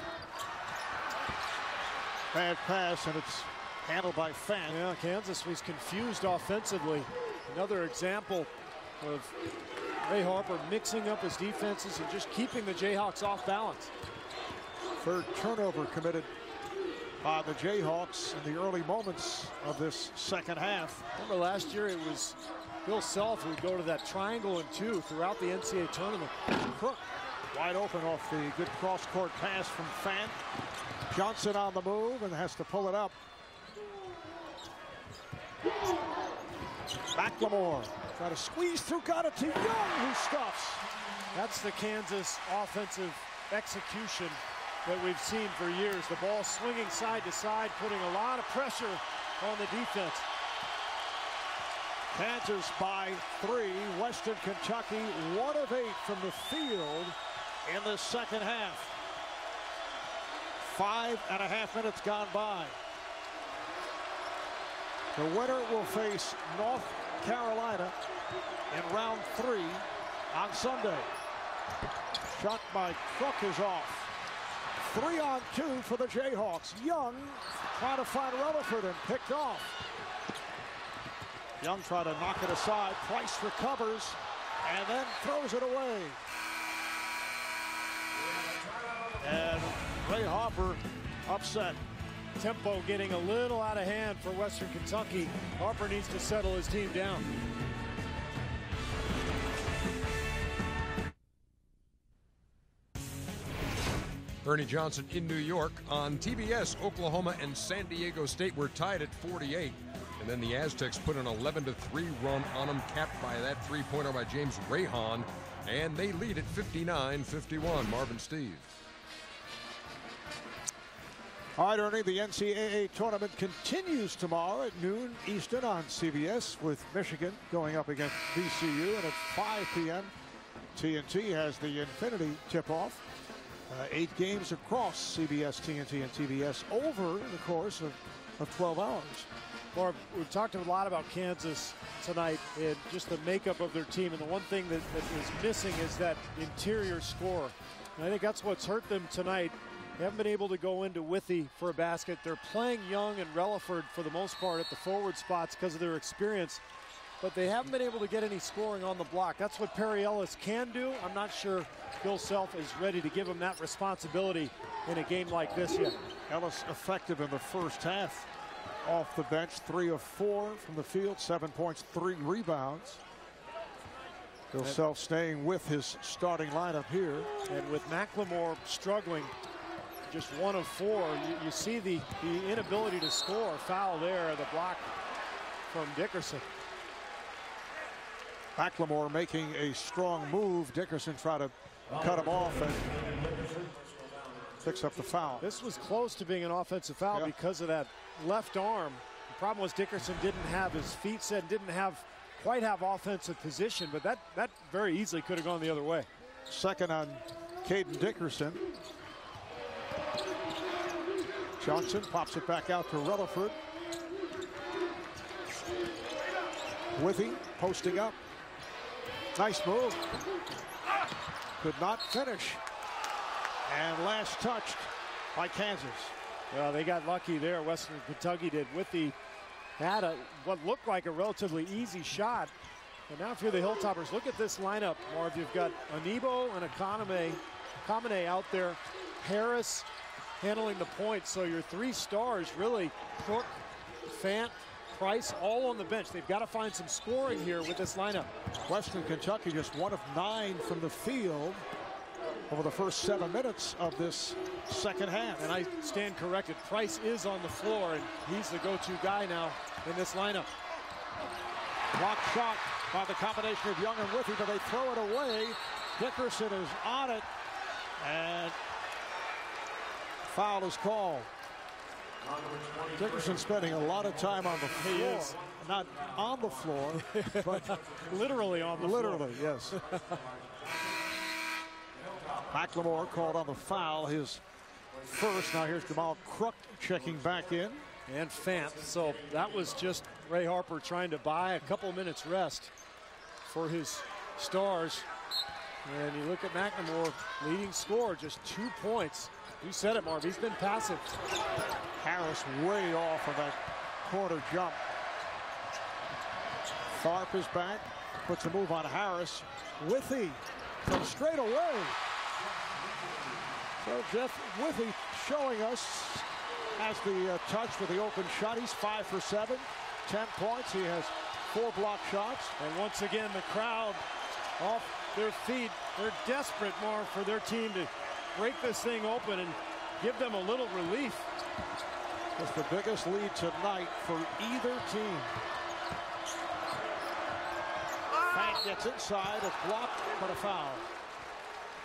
Bad pass, and it's handled by Fant. Yeah, Kansas was confused offensively. Another example of Ray Harper mixing up his defenses and just keeping the Jayhawks off balance. 3rd turnover committed by the Jayhawks in the early moments of this second half. Remember last year it was Bill Self who would go to that triangle and 2 throughout the NCAA tournament. Crook wide open off the good cross-court pass from Fant. Johnson on the move and has to pull it up. McLemore try to squeeze through, got it to Young, who stuffs. That's the Kansas offensive execution that we've seen for years. The ball swinging side to side, putting a lot of pressure on the defense. Kansas by 3. Western Kentucky 1 of 8 from the field in the second half. 5.5 minutes gone by. The winner will face North Carolina in round 3 on Sunday. Shot by Crook is off. 3-on-2 for the Jayhawks. Young trying to find Rutherford and picked off. Young tried to knock it aside. Price recovers and then throws it away. And Ray Harper upset. Tempo getting a little out of hand for Western Kentucky. Harper needs to settle his team down. Ernie Johnson in New York. On TBS, Oklahoma and San Diego State were tied at 48. And then the Aztecs put an 11-3 run on them, capped by that 3-pointer by James Rahan. And they lead at 59-51. Marvin Steve. All right, Ernie, the NCAA tournament continues tomorrow at noon Eastern on CBS with Michigan going up against VCU. And at 5 p.m., TNT has the Infinity tip-off. 8 games across CBS, TNT, and TBS over the course of 12 hours. Well, we've talked a lot about Kansas tonight and just the makeup of their team. And the one thing that is missing is that interior scorer. And I think that's what's hurt them tonight. They haven't been able to go into Withy for a basket. They're playing Young and Relaford for the most part at the forward spots because of their experience. But they haven't been able to get any scoring on the block. That's what Perry Ellis can do. I'm not sure Bill Self is ready to give him that responsibility in a game like this yet. Ellis effective in the first half. off the bench, 3 of 4 from the field, 7 points, 3 rebounds. Bill Self staying with his starting lineup here. And with McLemore struggling, just 1 of 4, you see the inability to score. Foul there, the block from Dickerson. McLemore making a strong move. Dickerson tried to cut him off and picks up the foul. This was close to being an offensive foul because of that left arm. The problem was Dickerson didn't have his feet set, didn't quite have offensive position, but that very easily could have gone the other way. Second on Caden Dickerson. Johnson pops it back out to Rutherford. Withy posting up. Nice move. Could not finish. And last touched by Kansas. Well, they got lucky there. Western Kentucky did. Withy had what looked like a relatively easy shot. And now if you're the Hilltoppers, look at this lineup, Marv. You've got Anebo and Kamene out there. Harris handling the points. So your 3 stars really, Cook, Fant, Price, all on the bench. They've got to find some scoring here with this lineup. Western Kentucky just 1 of 9 from the field over the first 7 minutes of this second half. And I stand corrected. Price is on the floor, and he's the go-to guy now in this lineup. Block shot by the combination of Young and Withy, but they throw it away. Dickerson is on it, and foul is called. Dickerson spending a lot of time on the floor. He is. Not on the floor, but literally on the floor. Literally, yes. McLemore called on the foul, his first. Now here's Jamal Crook checking back in. And Fant. So that was just Ray Harper trying to buy a couple minutes rest for his stars. And you look at McLemore, leading scorer, just 2 points. You said it, Marv. He's been passive. Harris way off of that corner jump. Tharp is back, puts a move on Harris. Withy from straight away. So Jeff Withy showing us has the touch with the open shot. He's 5 for 7, 10 points. He has 4 block shots. And once again, the crowd off their feet. They're desperate, Marv, for their team to break this thing open and give them a little relief. It's the biggest lead tonight for either team. Fant gets inside, it's blocked, but a foul.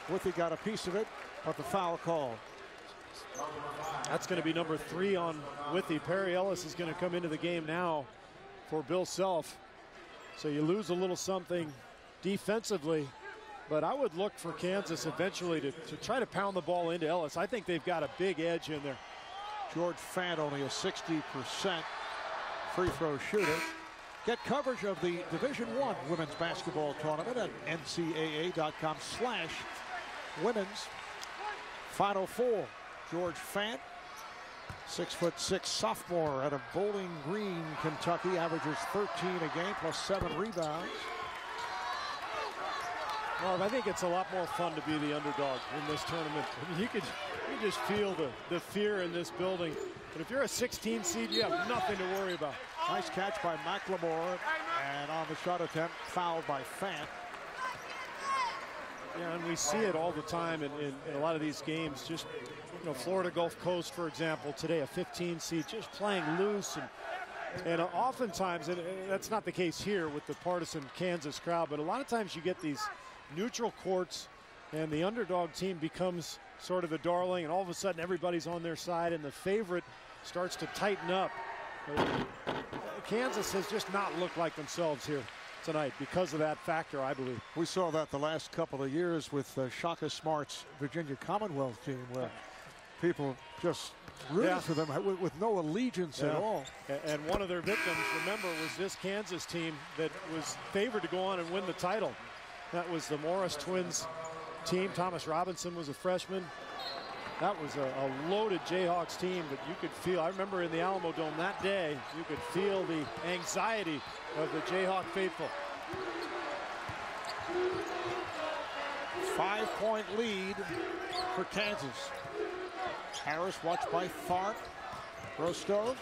Withy got a piece of it, but the foul called. That's going to be number 3 on Withy. Perry Ellis is going to come into the game now for Bill Self. So you lose a little something defensively, but I would look for Kansas eventually to try to pound the ball into Ellis. I think they've got a big edge in there. George Fant, only a 60% free throw shooter. Get coverage of the Division I women's basketball tournament at ncaa.com/women's. Final 4. George Fant, 6'6" sophomore out of Bowling Green, Kentucky, averages 13 a game plus 7 rebounds. Marv, I think it's a lot more fun to be the underdog in this tournament. I mean, you just feel the fear in this building. But if you're a 16 seed, you have nothing to worry about. Nice catch by McLemore, and on the shot attempt, fouled by Fant. Yeah, and we see it all the time in a lot of these games. Just, you know, Florida Gulf Coast, for example, today a 15 seed, just playing loose. And oftentimes, and that's not the case here with the partisan Kansas crowd, but a lot of times you get these neutral courts and the underdog team becomes sort of the darling, and all of a sudden everybody's on their side and the favorite starts to tighten up. Kansas has just not looked like themselves here tonight because of that factor, I believe. We saw that the last couple of years with Shaka Smart's Virginia Commonwealth team, where people just rooted for them with no allegiance at all. And one of their victims, remember, was this Kansas team that was favored to go on and win the title. That was the Morris Twins team. Thomas Robinson was a freshman. That was a loaded Jayhawks team that you could feel. I remember in the Alamo Dome that day, you could feel the anxiety of the Jayhawk faithful. 5-point lead for Kansas. Harris watched by Tharp. Rostov.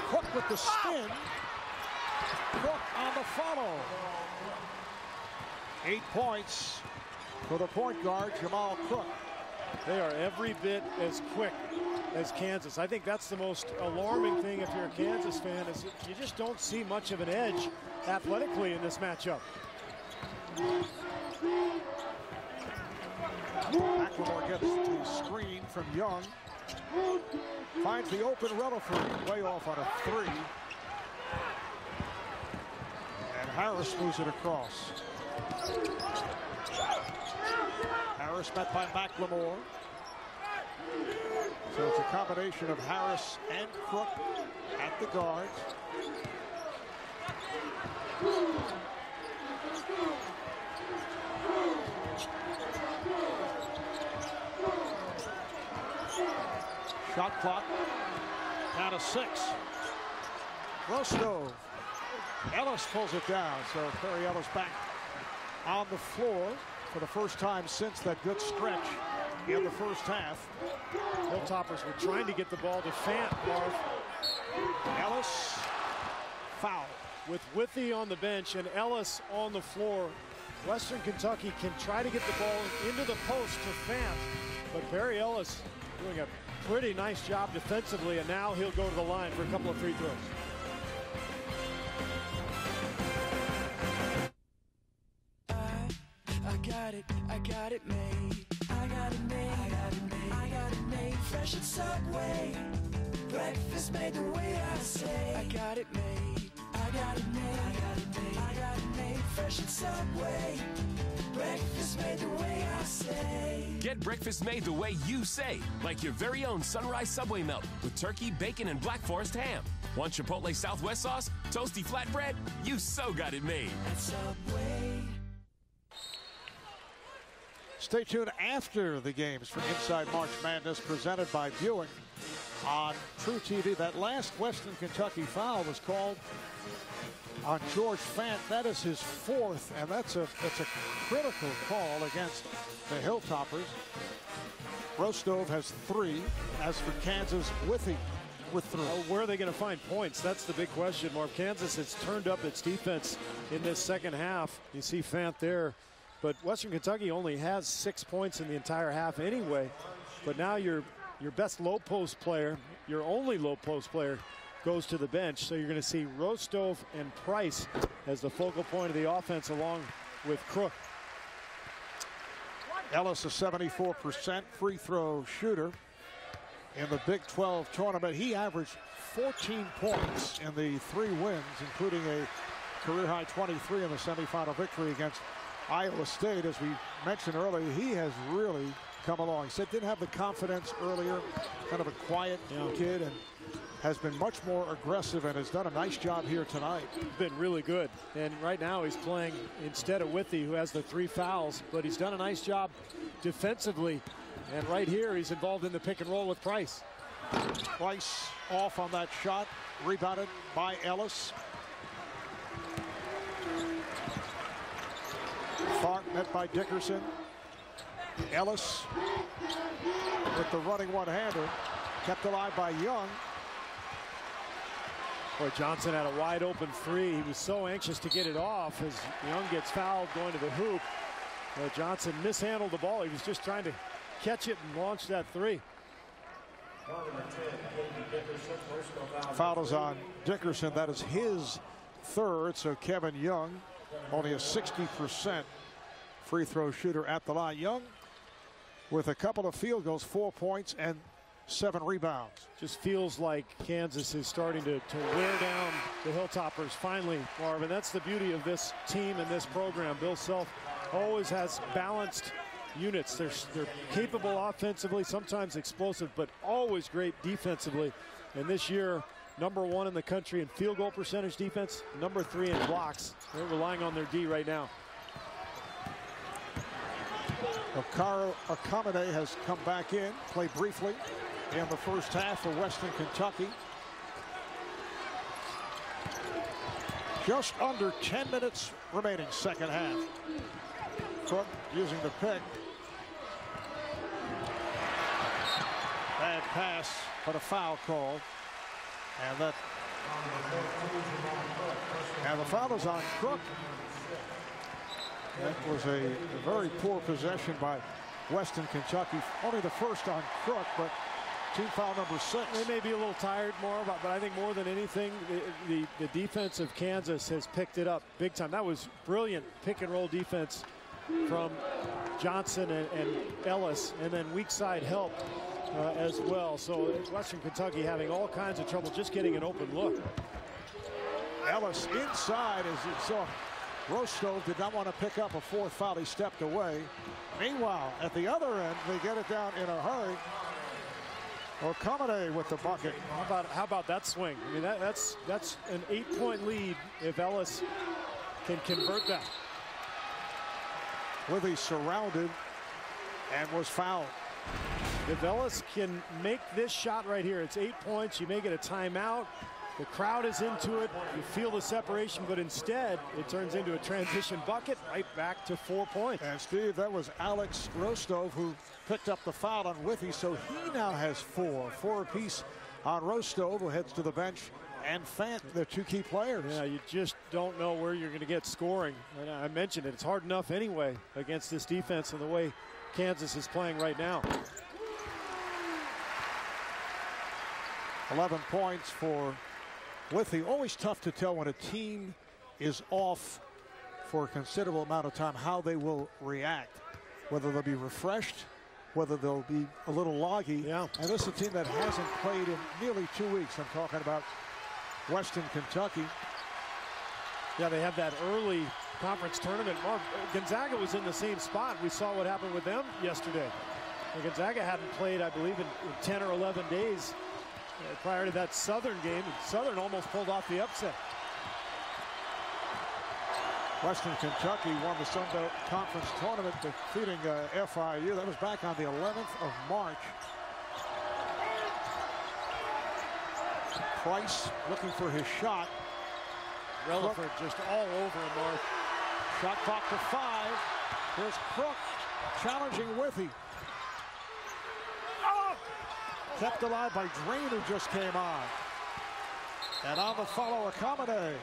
Cook with the spin. Cook on the follow. 8 points for the point guard, Jamal Cook. They are every bit as quick as Kansas. I think that's the most alarming thing if you're a Kansas fan, is you just don't see much of an edge athletically in this matchup. McLemore gets the screen from Young. Finds the open Rutherford, way off on a 3. And Harris moves it across. Harris met by McLemore. So it's a combination of Harris and Crook at the guards. Shot clock down to 6. Rostov. Ellis pulls it down, so Perry Ellis back on the floor for the first time since that good stretch in the first half. Hilltoppers were trying to get the ball to Fant, Marv. Ellis, foul. With Withy on the bench and Ellis on the floor, Western Kentucky can try to get the ball into the post to Fant, but Perry Ellis doing a pretty nice job defensively, and now he'll go to the line for a couple of free throws. I got it made. I got it made. I got it made. I got it made. Fresh at Subway. Breakfast made the way I say. I got it made. I got it made. I got it made. I got it made. Fresh at Subway. Breakfast made the way I say. Get breakfast made the way you say, like your very own Sunrise Subway Melt with turkey, bacon, and Black Forest ham. Want Chipotle Southwest sauce? Toasty flatbread? You so got it made. At Subway. Stay tuned after the games for Inside March Madness presented by Buick on True TV. That last Western Kentucky foul was called on George Fant. That is his 4th, and that's a critical call against the Hilltoppers. Rostov has 3. As for Kansas, Withy with 3. Where are they going to find points? That's the big question, Mark. Kansas has turned up its defense in this second half. You see Fant there. But Western Kentucky only has 6 points in the entire half anyway. But now your best low post player, your only low post player, goes to the bench. So you're going to see Rostov and Price as the focal point of the offense along with Crook. Ellis, a 74% free throw shooter in the Big 12 tournament. He averaged 14 points in the 3 wins, including a career-high 23 in the semifinal victory against Iowa State. As we mentioned earlier, he has really come along. He said didn't have the confidence earlier, kind of a quiet kid, and has been much more aggressive and has done a nice job here tonight. Been really good, and right now he's playing instead of Withy, who has the 3 fouls, but he's done a nice job defensively, and right here he's involved in the pick and roll with Price. Price off on that shot, rebounded by Ellis. Clark met by Dickerson. Ellis with the running one-hander, kept alive by Young. Boy, Johnson had a wide open 3. He was so anxious to get it off as Young gets fouled going to the hoop. Johnson mishandled the ball. He was just trying to catch it and launch that 3. Foul is on Dickerson. That is his 3rd. So Kevin Young, only a 60% free throw shooter at the line. Young with a couple of field goals, 4 points and 7 rebounds. Just feels like Kansas is starting to wear down the Hilltoppers finally, Marvin. That's the beauty of this team and this program. Bill Self always has balanced units. They're capable offensively, sometimes explosive, but always great defensively. And this year, #1 in the country in field goal percentage defense, #3 in blocks. They're relying on their D right now. Okaro Akamene has come back in, played briefly in the first half for Western Kentucky. Just under 10 minutes remaining, second half. Crook using the pick. Bad pass, but a foul call. And that And the foul is on Crook. That was a very poor possession by Western Kentucky. Only the first on Crook, but team foul number 6. They may be a little tired more, but I think more than anything, the defense of Kansas has picked it up big time. That was brilliant pick and roll defense from Johnson and Ellis, and then weak side help as well. So Western Kentucky having all kinds of trouble just getting an open look. Ellis inside, as you saw. Rostov did not want to pick up a 4th foul. He stepped away. Meanwhile, at the other end, they get it down in a hurry. Okamade with the bucket. How about that swing? I mean, that's an 8-point lead if Ellis can convert that. Withey surrounded and was fouled. If Ellis can make this shot right here, it's 8 points. You may get a timeout. The crowd is into it. You feel the separation, but instead it turns into a transition bucket right back to 4 points. And Steve, that was Alex Rostov who picked up the foul on Withey, so he now has 4 apiece on Rostov, who heads to the bench, and Fant, the 2 key players. Yeah, you just don't know where you're going to get scoring. And I mentioned it, it's hard enough anyway against this defense and the way Kansas is playing right now. 11 points for Withey. Always tough to tell when a team is off for a considerable amount of time how they will react, whether they'll be refreshed, whether they'll be a little loggy. Yeah. And this is a team that hasn't played in nearly 2 weeks. I'm talking about Western Kentucky. Yeah, they have that early conference tournament. Mark, Gonzaga was in the same spot. We saw what happened with them yesterday. And Gonzaga hadn't played, I believe, in 10 or 11 days prior to that Southern game. And Southern almost pulled off the upset. Western Kentucky won the Sun Belt Conference tournament, defeating FIU. That was back on the 11th of March. Price looking for his shot. Relaford just all over him, Mark. Shot clock to 5. Here's Crook challenging Withey. Oh! Kept alive by Drain, who just came on. And on the follow, Okamade.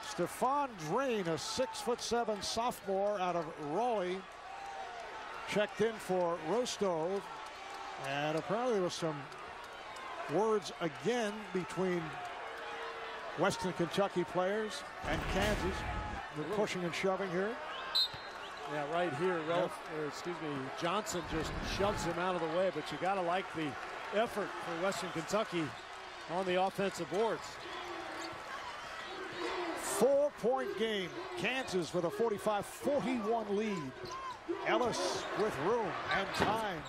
Stephon Drain, a 6'7" sophomore out of Raleigh, checked in for Rostov. And apparently there was some words again between Western Kentucky players and Kansas. They're pushing and shoving here. Yeah, right here, Johnson just shoves him out of the way, but you gotta like the effort for Western Kentucky on the offensive boards. 4-point game. Kansas with a 45-41 lead. Ellis with room and time.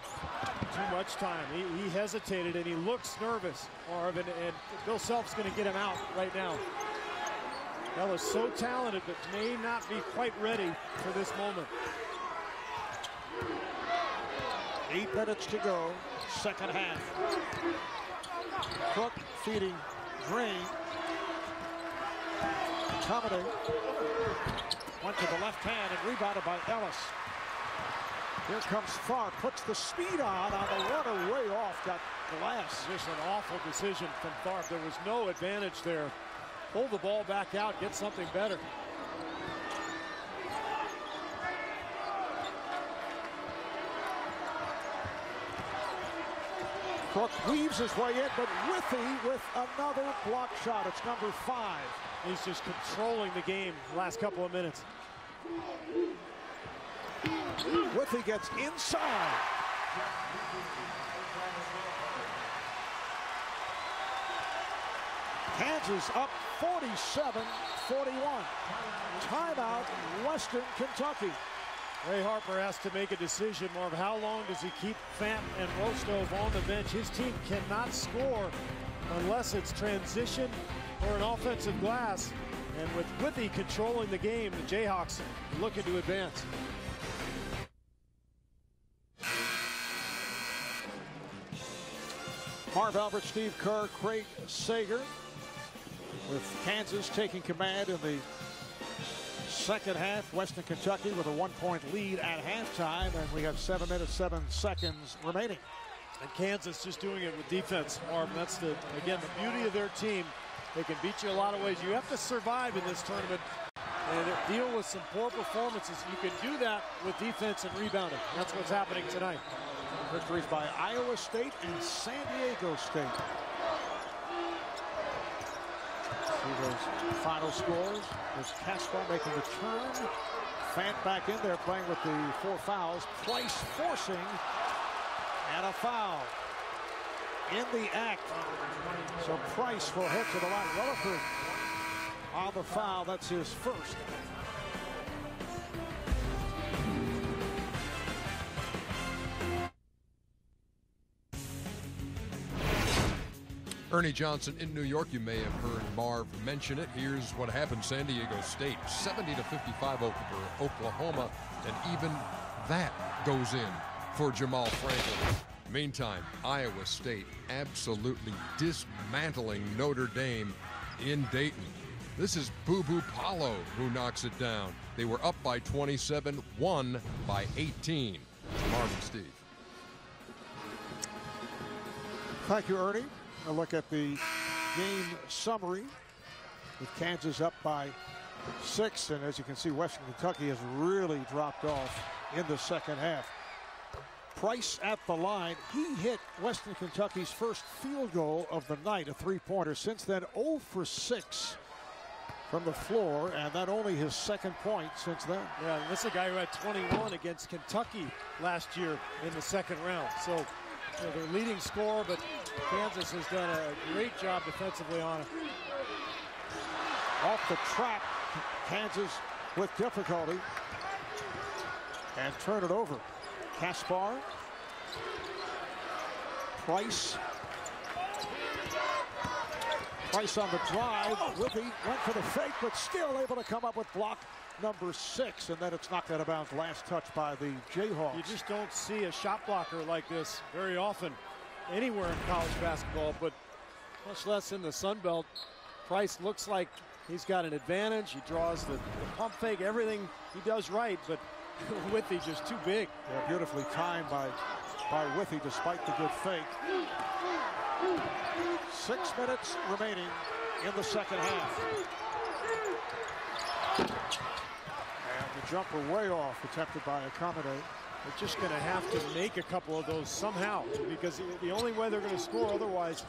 Too much time. He hesitated and he looks nervous, Marvin, and Bill Self's going to get him out right now. Ellis so talented, but may not be quite ready for this moment. 8 minutes to go, second half. Crook feeding Drain. Okamade went to the left hand and rebounded by Ellis. Here comes Tharp, puts the speed on the runner way off, got glass. Just an awful decision from Tharp. There was no advantage there. Pull the ball back out, get something better. Crook weaves his way in, but Withey with another block shot. It's number 5. He's just controlling the game the last couple of minutes. Withey gets inside. Kansas up 47-41. Timeout, Western Kentucky. Ray Harper has to make a decision, Marv. How long does he keep Fant and Rostov on the bench? His team cannot score unless it's transition or an offensive glass. And with Withey controlling the game, the Jayhawks looking to advance. Marv Albert, Steve Kerr, Craig Sager, with Kansas taking command in the second half. Western Kentucky with a 1-point lead at halftime, and we have 7 minutes, 7 seconds remaining. And Kansas just doing it with defense, Marv. That's again, the beauty of their team. They can beat you a lot of ways. You have to survive in this tournament and deal with some poor performances. You can do that with defense and rebounding. That's what's happening tonight. Victories by Iowa State and San Diego State. See those final scores. There's Caspar making the turn. Fant back in there playing with the 4 fouls. Price forcing, and a foul in the act. So Price will head to the line. Rutherford on the foul. That's his first. Ernie Johnson in New York. You may have heard Marv mention it. Here's what happened. San Diego State 70-55 over Oklahoma, and even that goes in for Jamal Franklin. Meantime, Iowa State absolutely dismantling Notre Dame in Dayton. This is Boo Boo Paulo who knocks it down. They were up by 27, won by 18. Marv and Steve. Thank you, Ernie. A look at the game summary with Kansas up by 6, and as you can see, Western Kentucky has really dropped off in the second half. Price at the line. He hit Western Kentucky's first field goal of the night, a 3-pointer. Since then, 0 for 6 from the floor, and that only his second point since then. Yeah, this is a guy who had 21 against Kentucky last year in the second round. So their leading scorer, but Kansas has done a great job defensively on it. Off the track, Kansas with difficulty, and turn it over. Caspar, Price on the drive. Withy went for the fake, but still able to come up with block number 6, and then it's knocked out of bounds. Last touch by the Jayhawks. You just don't see a shot blocker like this very often anywhere in college basketball, but much less in the Sun Belt. Price looks like he's got an advantage. He draws the pump fake, everything he does right, but Withy just too big. Yeah, beautifully timed by Withy despite the good fake. 6 minutes remaining in the second half. And the jumper way off, attempted by Accommodate. They're just going to have to make a couple of those somehow, because the only way they're going to score otherwise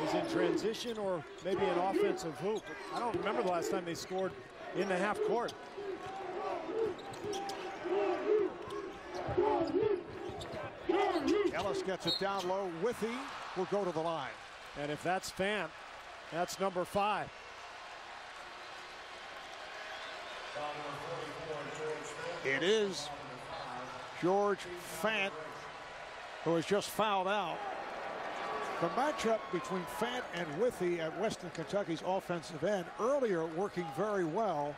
is in transition or maybe an offensive hoop. I don't remember the last time they scored in the half court. Ellis gets it down low. Withy will go to the line. And if that's Fant, that's number 5. It is George Fant, who has just fouled out. The matchup between Fant and Withy at Western Kentucky's offensive end earlier working very well,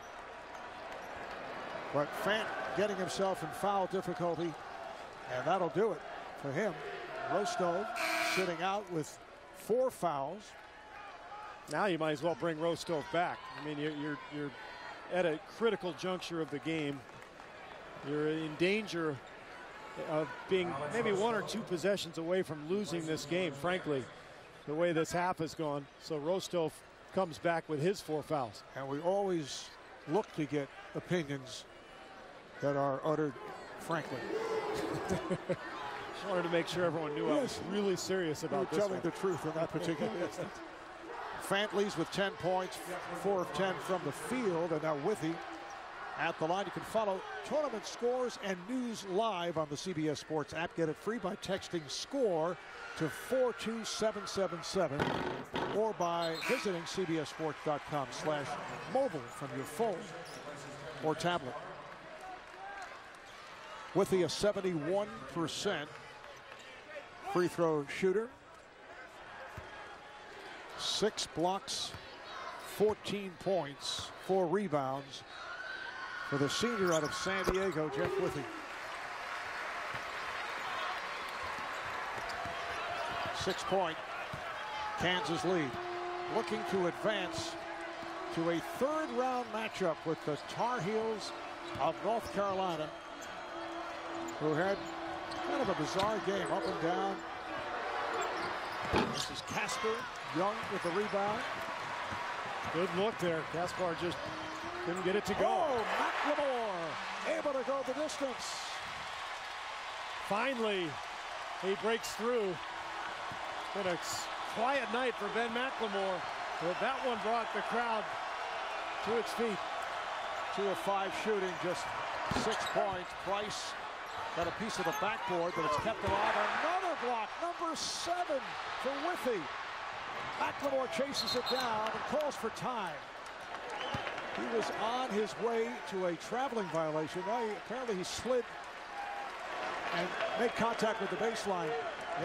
but Fant getting himself in foul difficulty, and that'll do it for him. Rostov sitting out with 4 fouls. Now you might as well bring Rostov back. I mean, you're at a critical juncture of the game. You're in danger of being maybe 1 or 2 possessions away from losing this game, frankly, the way this half has gone. So Rostov comes back with his 4 fouls. And we always look to get opinions that are uttered frankly. Just wanted to make sure everyone knew I was really serious about this. Telling the truth in that particular instance. Fant leads with 10 points, 4 of 10 from the field, and now Withy at the line. You can follow tournament scores and news live on the CBS Sports app. Get it free by texting SCORE to 42777 or by visiting cbssports.com/mobile from your phone or tablet. Withy, a 71% free throw shooter. 6 blocks, 14 points, 4 rebounds for the senior out of San Diego, Jeff Withy. 6-point Kansas lead. Looking to advance to a 3rd round matchup with the Tar Heels of North Carolina, who had kind of a bizarre game, up and down. This is Casper, Young with the rebound. Good look there. Kaspar just couldn't get it to go. Oh, McLemore able to go the distance. Finally, he breaks through. Been a quiet night for Ben McLemore, but that one brought the crowd to its feet. 2 of 5 shooting, just 6 points. Price got a piece of the backboard, but it's kept alive. Another block, number 7 for Withey. McLemore chases it down and calls for time. He was on his way to a traveling violation. Now apparently he slid and made contact with the baseline.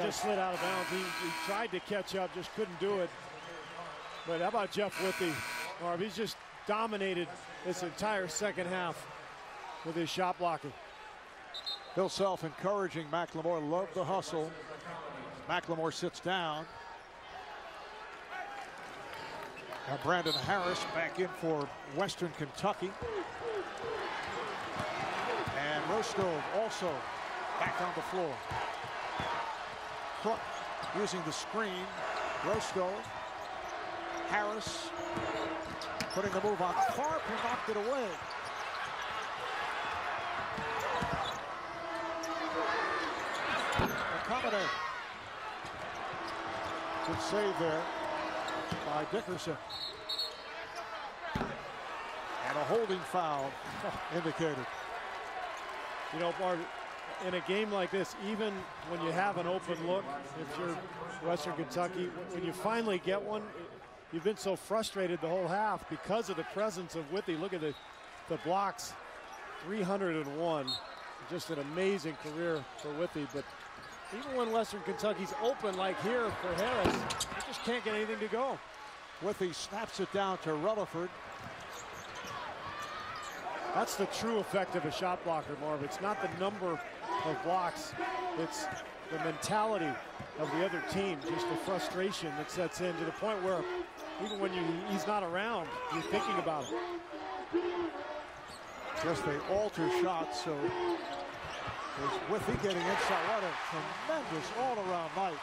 Just slid out of bounds. He tried to catch up, just couldn't do it. But how about Jeff Withey? Marv, he's just dominated this entire second half with his shot blocking. Bill Self encouraging McLemore. Love the hustle. McLemore sits down. Now Brandon Harris back in for Western Kentucky. And Rostov also back on the floor. Crook using the screen. Rostov. Harris putting the move on Clark, who knocked it away. McCominator. Good save there by Dickerson. And a holding foul indicated. You know, Bart, in a game like this, even when you have an open look, if you're Western Kentucky, when you finally get one, you've been so frustrated the whole half because of the presence of Withey. Look at the blocks, 301. Just an amazing career for Withey. But even when Western Kentucky's open like here for Harris, they just can't get anything to go. Withey snaps it down to Rutherford. That's the true effect of a shot blocker, Marv. It's not the number of blocks. It's the mentality of the other team, just the frustration that sets in to the point where even when he's not around, you're thinking about it. Just they alter shots, so there's Withey getting inside. What a tremendous all-around night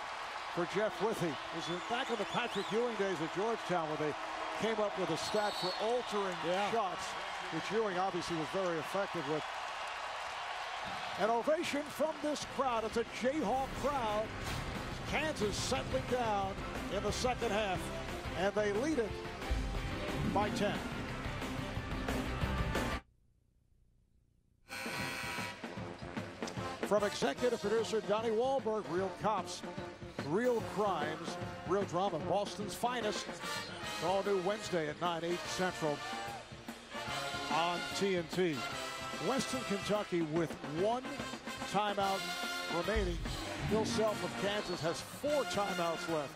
for Jeff Withey. This is back in the Patrick Ewing days at Georgetown where they came up with a stat for altering shots, which Ewing obviously was very effective with. An ovation from this crowd. It's a Jayhawk crowd. Kansas settling down in the second half, and they lead it by 10. From executive producer Donnie Wahlberg, Real Cops, Real Crimes, Real Drama, Boston's finest. All new Wednesday at 9/8 Central on TNT. Western Kentucky with 1 timeout remaining. Bill Self of Kansas has 4 timeouts left.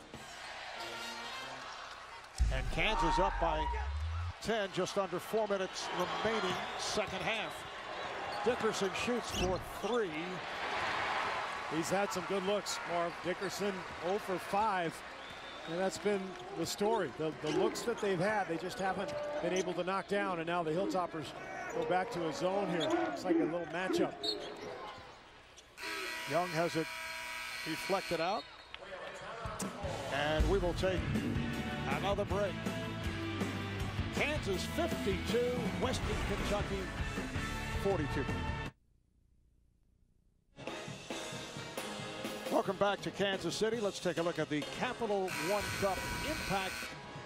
And Kansas up by 10, just under 4 minutes remaining second half. Dickerson shoots for 3. He's had some good looks, Marv. Dickerson 0 for 5. And that's been the story. The looks that they've had, they just haven't been able to knock down. And now the Hilltoppers go back to a zone here. It's like a little matchup. Young has it deflected out. And we will take another break. Kansas 52, Western Kentucky 42. Welcome back to Kansas City. Let's take a look at the Capital One Cup impact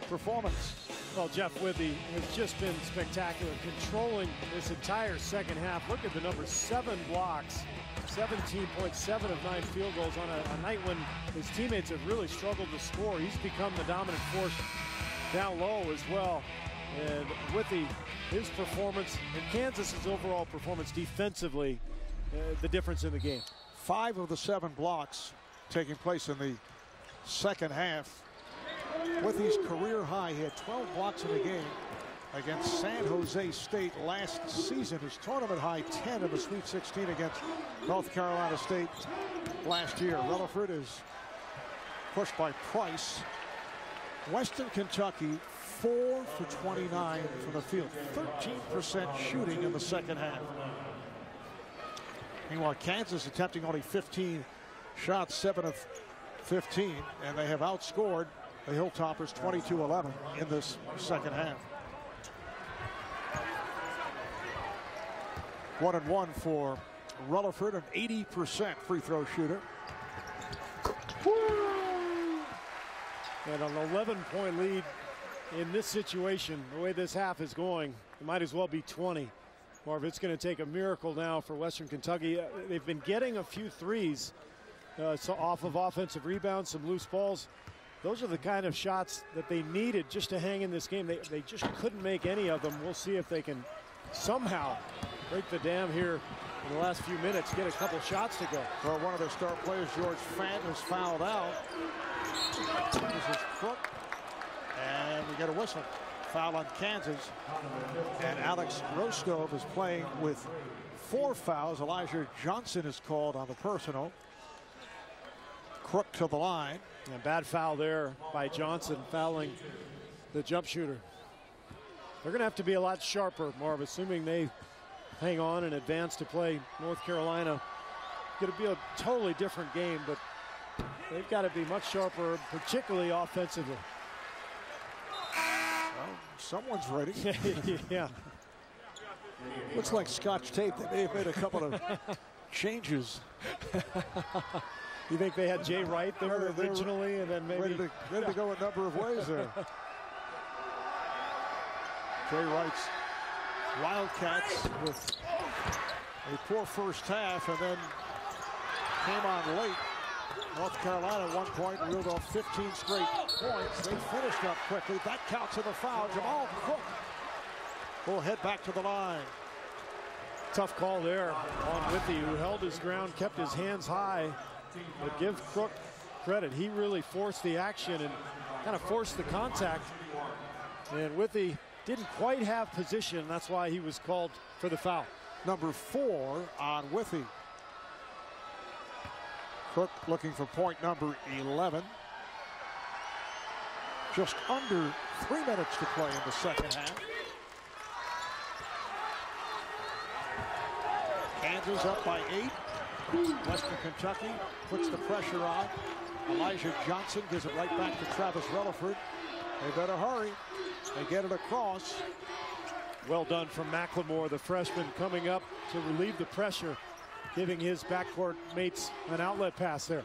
performance. Well, Jeff Withey has just been spectacular, controlling this entire second half. Look at the number, 7 blocks, 17.7 of 9 field goals on a night when his teammates have really struggled to score. He's become the dominant force down low as well. And Withey, his performance and Kansas's overall performance defensively, the difference in the game. 5 of the 7 blocks taking place in the second half. Withey's career high, he had 12 blocks in the game against San Jose State last season. His tournament high 10 in the Sweet 16 against North Carolina State last year. Rutherford is pushed by Price. Western Kentucky 4 for 29 from the field, 13% shooting in the second half. Meanwhile, Kansas attempting only 15 shots, 7 of 15, and they have outscored the Hilltoppers 22-11 in this second half. 1-1 for Rutherford, an 80% free throw shooter. And an 11-point lead in this situation, the way this half is going, it might as well be 20. Marv, it's going to take a miracle now for Western Kentucky. They've been getting a few threes so off of offensive rebounds, some loose balls. Those are the kind of shots that they needed just to hang in this game. They just couldn't make any of them. We'll see if they can somehow break the dam here in the last few minutes, get a couple shots to go. Well, one of their star players, George Fant, is fouled out. This is Crook, and we get a whistle. Foul on Kansas, and Alex Rostov is playing with 4 fouls. Elijah Johnson is called on the personal. Crook to the line. And bad foul there by Johnson, fouling the jump shooter. They're going to have to be a lot sharper, Marv, assuming they hang on and advance to play North Carolina. It's going to be a totally different game, but they've got to be much sharper, particularly offensively. Well, someone's ready. Yeah. Looks like Scotch tape. They may have made a couple of changes. You think they had Jay Wright there originally, and then maybe ready to go a number of ways there. Jay Wright's Wildcats with a poor first half, and then came on late. North Carolina at one point reeled off 15 straight points. They finished up quickly. That counts as a foul. Jamal Crook will head back to the line. Tough call there on Withy, who held his ground, kept his hands high. But give Crook credit. He really forced the action and kind of forced the contact. And Withy didn't quite have position. That's why he was called for the foul. Number 4 on Withy. Crook looking for point number 11. Just under 3 minutes to play in the second half. Kansas up by 8. Western Kentucky puts the pressure on. Elijah Johnson gives it right back to Travis Rutherford. They better hurry. They get it across. Well done from McLemore, the freshman, coming up to relieve the pressure, giving his backcourt mates an outlet pass there.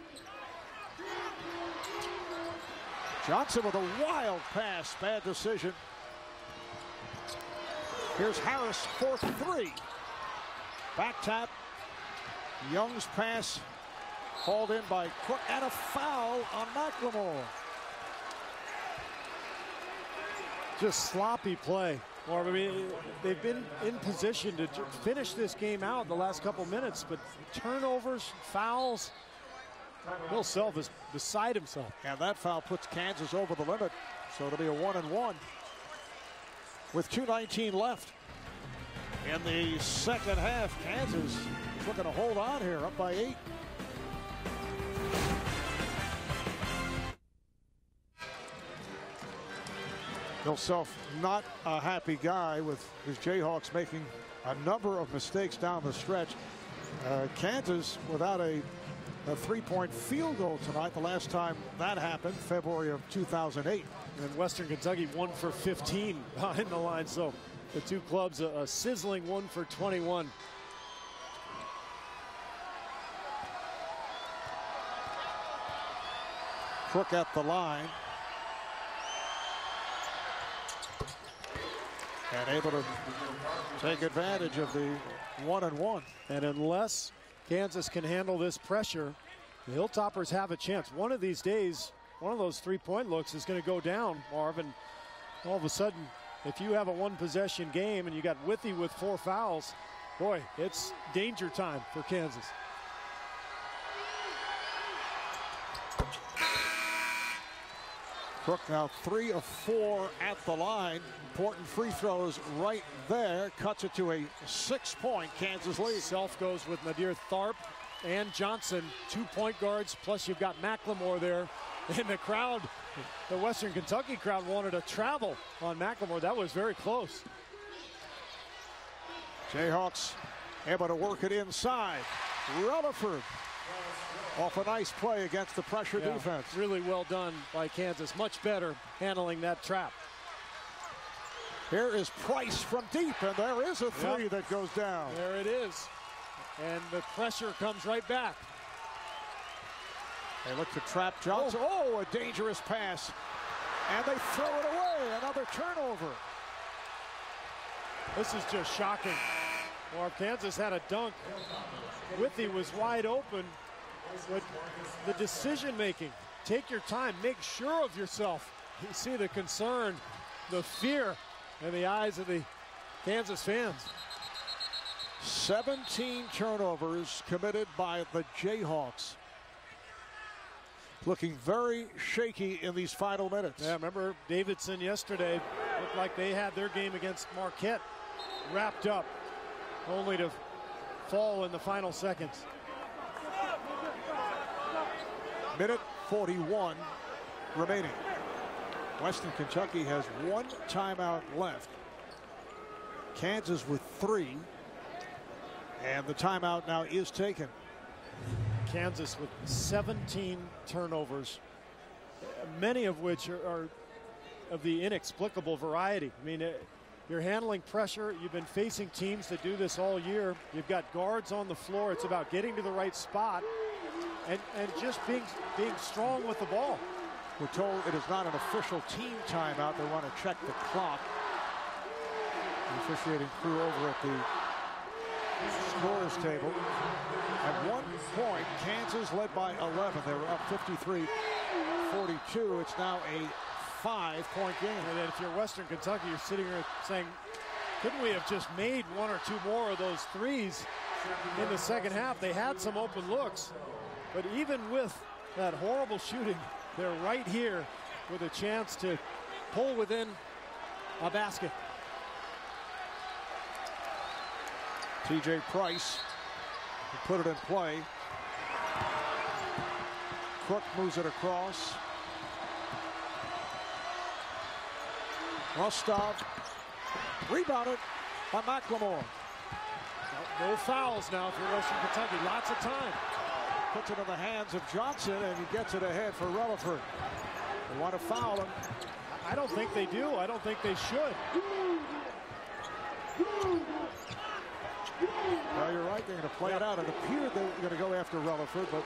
Johnson with a wild pass. Bad decision. Here's Harris for 3. Back tap. Young's pass hauled in by Crook, and a foul on McLemore. Just sloppy play. Or, I mean, they've been in position to finish this game out the last couple minutes, but turnovers, fouls. Bill Self is beside himself. And that foul puts Kansas over the limit, so it'll be a 1-and-1 with 2:19 left in the second half. Kansas looking to hold on here, up by 8. Bill Self not a happy guy with his Jayhawks making a number of mistakes down the stretch. Kansas without a 3-point field goal tonight. The last time that happened, February of 2008. And Western Kentucky 1 for 15 behind the line. So the two clubs a sizzling 1 for 21. Crook at the line. And able to take advantage of the 1-and-1. And unless Kansas can handle this pressure, the Hilltoppers have a chance. One of these days, one of those 3-point looks is going to go down, Marvin. All of a sudden, if you have a 1-possession game and you got Withy with 4 fouls, boy, it's danger time for Kansas. Crook now 3 of 4 at the line. Important free throws right there. Cuts it to a 6-point Kansas lead. Self goes with Nadir Tharp and Johnson, 2 point guards, plus you've got McLemore there. And the crowd, the Western Kentucky crowd, wanted to travel on McLemore. That was very close. Jayhawks able to work it inside. Rutherford Off a nice play against the pressure defense. Really well done by Kansas. Much better handling that trap. Here is Price from deep, and there is a three that goes down. There it is. And the pressure comes right back. They look to trap Johnson. Oh, a dangerous pass. And they throw it away. Another turnover. This is just shocking. Well, Kansas had a dunk. Withy was wide open. But the decision making, take your time, make sure of yourself. You see the concern, the fear in the eyes of the Kansas fans. 17 turnovers committed by the Jayhawks. Looking very shaky in these final minutes. Yeah, remember Davidson yesterday looked like they had their game against Marquette wrapped up, only to fall in the final seconds. Minute 41 remaining. Western Kentucky has one timeout left. Kansas with 3. And the timeout now is taken. Kansas with 17 turnovers, many of which are of the inexplicable variety. I mean, you're handling pressure. You've been facing teams that do this all year. You've got guards on the floor. It's about getting to the right spot and just being strong with the ball. We're told it is not an official team timeout. They want to check the clock. The officiating crew over at the scorers table. At one point, Kansas led by 11. They were up 53-42. It's now a 5-point game. And then if you're Western Kentucky, you're sitting here saying, couldn't we have just made 1 or 2 more of those threes in the second half? They had some open looks. But even with that horrible shooting, they're right here with a chance to pull within a basket. TJ Price put it in play. Crook moves it across. Rostov rebounded by McLemore. No fouls now for Western Kentucky. Lots of time. Puts it in the hands of Johnson, and he gets it ahead for Rutherford. They want to foul him. I don't think they do. I don't think they should. Well, you're right. They're going to play it out. It appeared they were going to go after Rutherford, but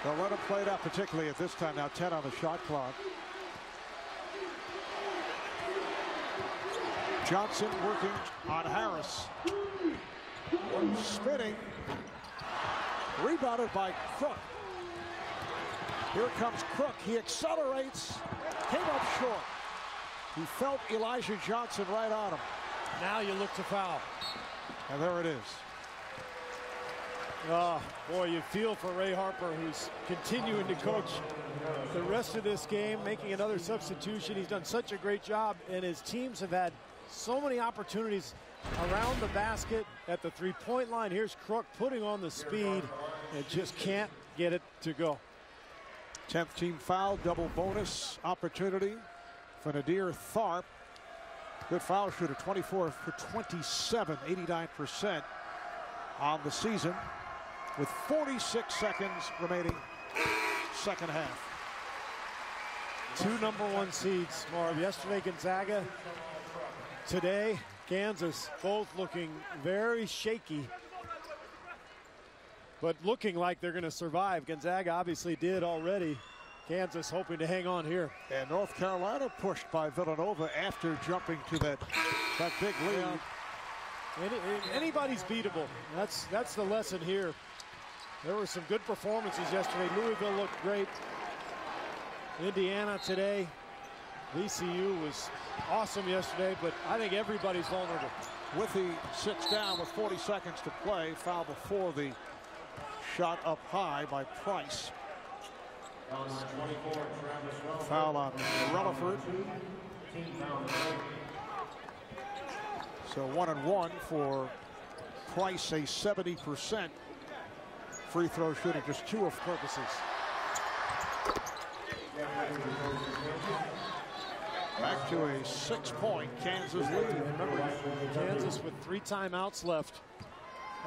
they'll let him play it out, particularly at this time. Now 10 on the shot clock. Johnson working on Harris. Spinning. Rebounded by Crook. Here comes Crook. He accelerates. Came up short. He felt Elijah Johnson right on him. Now you look to foul. And there it is. Oh, boy, you feel for Ray Harper, who's continuing to coach the rest of this game, making another substitution. He's done such a great job, and his teams have had so many opportunities around the basket at the three-point line. Here's Crook putting on the speed and just can't get it to go. 10th team foul, double bonus opportunity for Nadir Tharp. Good foul shooter, 24 for 27, 89% on the season, with 46 seconds remaining second half. 2 #1 seeds, Marv. Yesterday Gonzaga, today Kansas, both looking very shaky, but looking like they're going to survive. Gonzaga obviously did already. Kansas hoping to hang on here. And North Carolina pushed by Villanova after jumping to that big lead. Yeah. Anybody's beatable. That's the lesson here. There were some good performances yesterday. Louisville looked great. Indiana today. VCU was awesome yesterday, but I think everybody's vulnerable. Withy sits down with 40 seconds to play. Foul before the shot up high by Price. Foul on Rutherford. So 1-1 for Price, a 70% free throw shooting, just 2 of purposes. Back to a 6-point Kansas lead. Remember, Kansas with 3 timeouts left.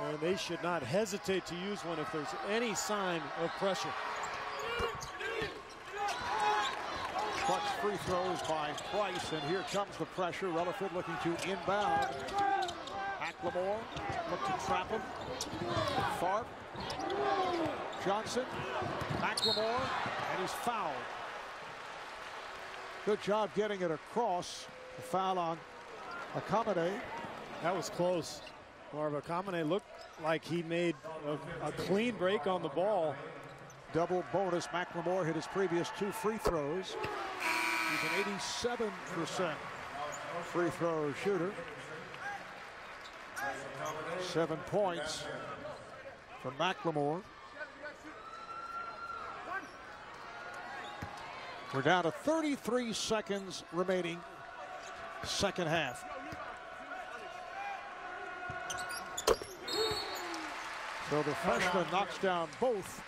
And they should not hesitate to use one if there's any sign of pressure. Clutch free throws by Price, and here comes the pressure. Rutherford looking to inbound. McLemore look to trap him. Tharp. Johnson. McLemore, and he's fouled. Good job getting it across. The foul on Akamene. That was close. Marv Akamene looked like he made a clean break on the ball. Double bonus. McLemore hit his previous 2 free throws. He's an 87% free throw shooter. 7 points from McLemore. We're down to 33 seconds remaining, second half. So the freshman knocks down both,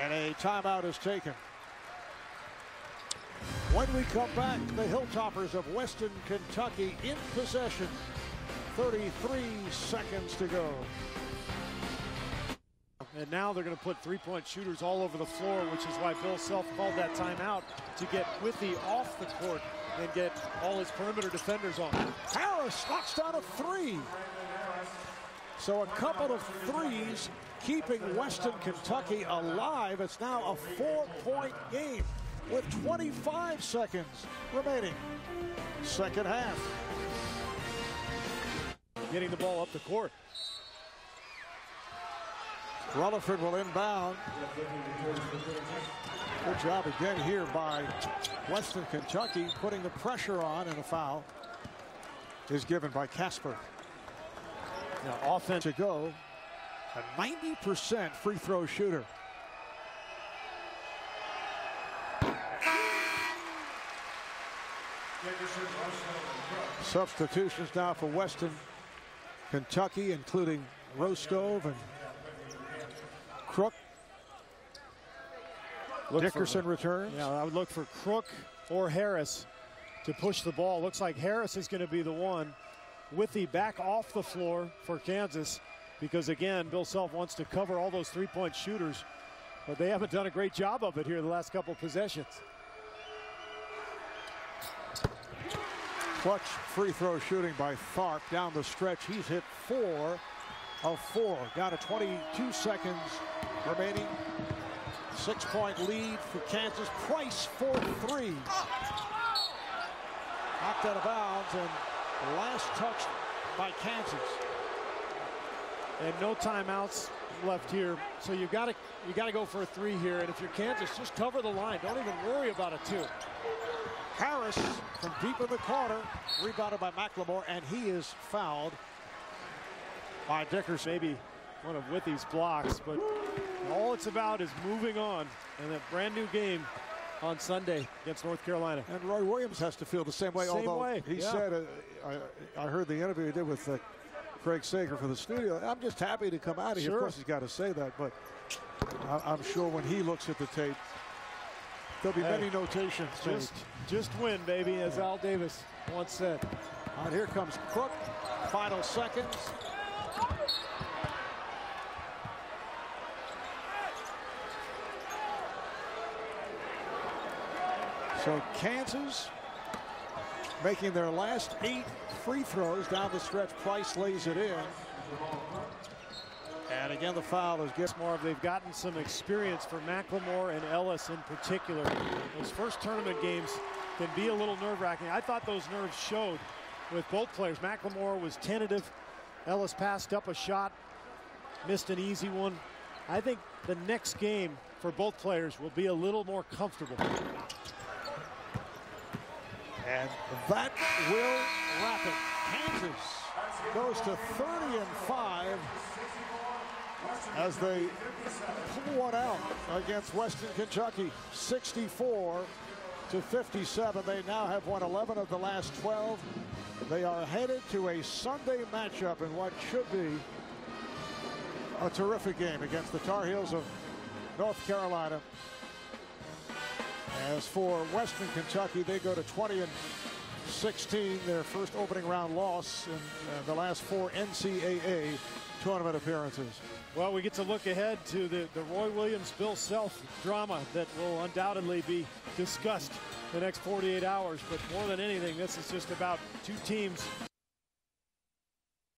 and a timeout is taken. When we come back, the Hilltoppers of Western Kentucky in possession. 33 seconds to go. And now they're going to put three-point shooters all over the floor, which is why Bill Self called that timeout, to get Withy off the court and get all his perimeter defenders on. Harris knocks down a 3. So a couple of threes keeping Western Kentucky alive. It's now a 4-point game with 25 seconds remaining. Second half. Getting the ball up the court. Rutherford will inbound. Good job again here by Western Kentucky, putting the pressure on, and a foul is given by Casper. Now offense to go. A 90% free throw shooter. Substitutions now for Western Kentucky, including Rostov and Crook. Dickerson returns. Yeah, I would look for Crook or Harris to push the ball. Looks like Harris is going to be the one. Withy back off the floor for Kansas, because again, Bill Self wants to cover all those three-point shooters, but they haven't done a great job of it here the last couple of possessions. Clutch free throw shooting by Tharp down the stretch. He's hit 4 of 4. Down to 22 seconds remaining. 6-point lead for Kansas. Price for 3. Knocked out of bounds, and last touch by Kansas. And no timeouts left here, so you got to go for a 3 here. And if you're Kansas, just cover the line. Don't even worry about a 2. Harris from deep in the corner, rebounded by McLemore, and he is fouled by Dickerson. Maybe one of Withy's blocks, but all it's about is moving on in a brand new game on Sunday against North Carolina. And Roy Williams has to feel the same way, although he said, I heard the interview he did with Craig Sager for the studio, I'm just happy to come out of here. Sure. Of course he's got to say that, but I'm sure when he looks at the tape, there'll be many notations. Just win, baby, as Al Davis once said. All right, here comes Crook. Final seconds. So Kansas making their last 8 free throws down the stretch. Price lays it in. And again, the foul is given. Marv, they've gotten some experience for McLemore and Ellis in particular. Those first tournament games can be a little nerve-wracking. I thought those nerves showed with both players. McLemore was tentative. Ellis passed up a shot, missed an easy one. I think the next game for both players will be a little more comfortable. And that will wrap it. Kansas goes to 30-5 as they pull one out against Western Kentucky. 64-57. They now have won 11 of the last 12. They are headed to a Sunday matchup in what should be a terrific game against the Tar Heels of North Carolina. As for Western Kentucky, they go to 20-7 16, their first opening round loss in the last 4 NCAA tournament appearances. Well, we get to look ahead to the Roy Williams, Bill Self drama that will undoubtedly be discussed the next 48 hours. But more than anything, this is just about 2 teams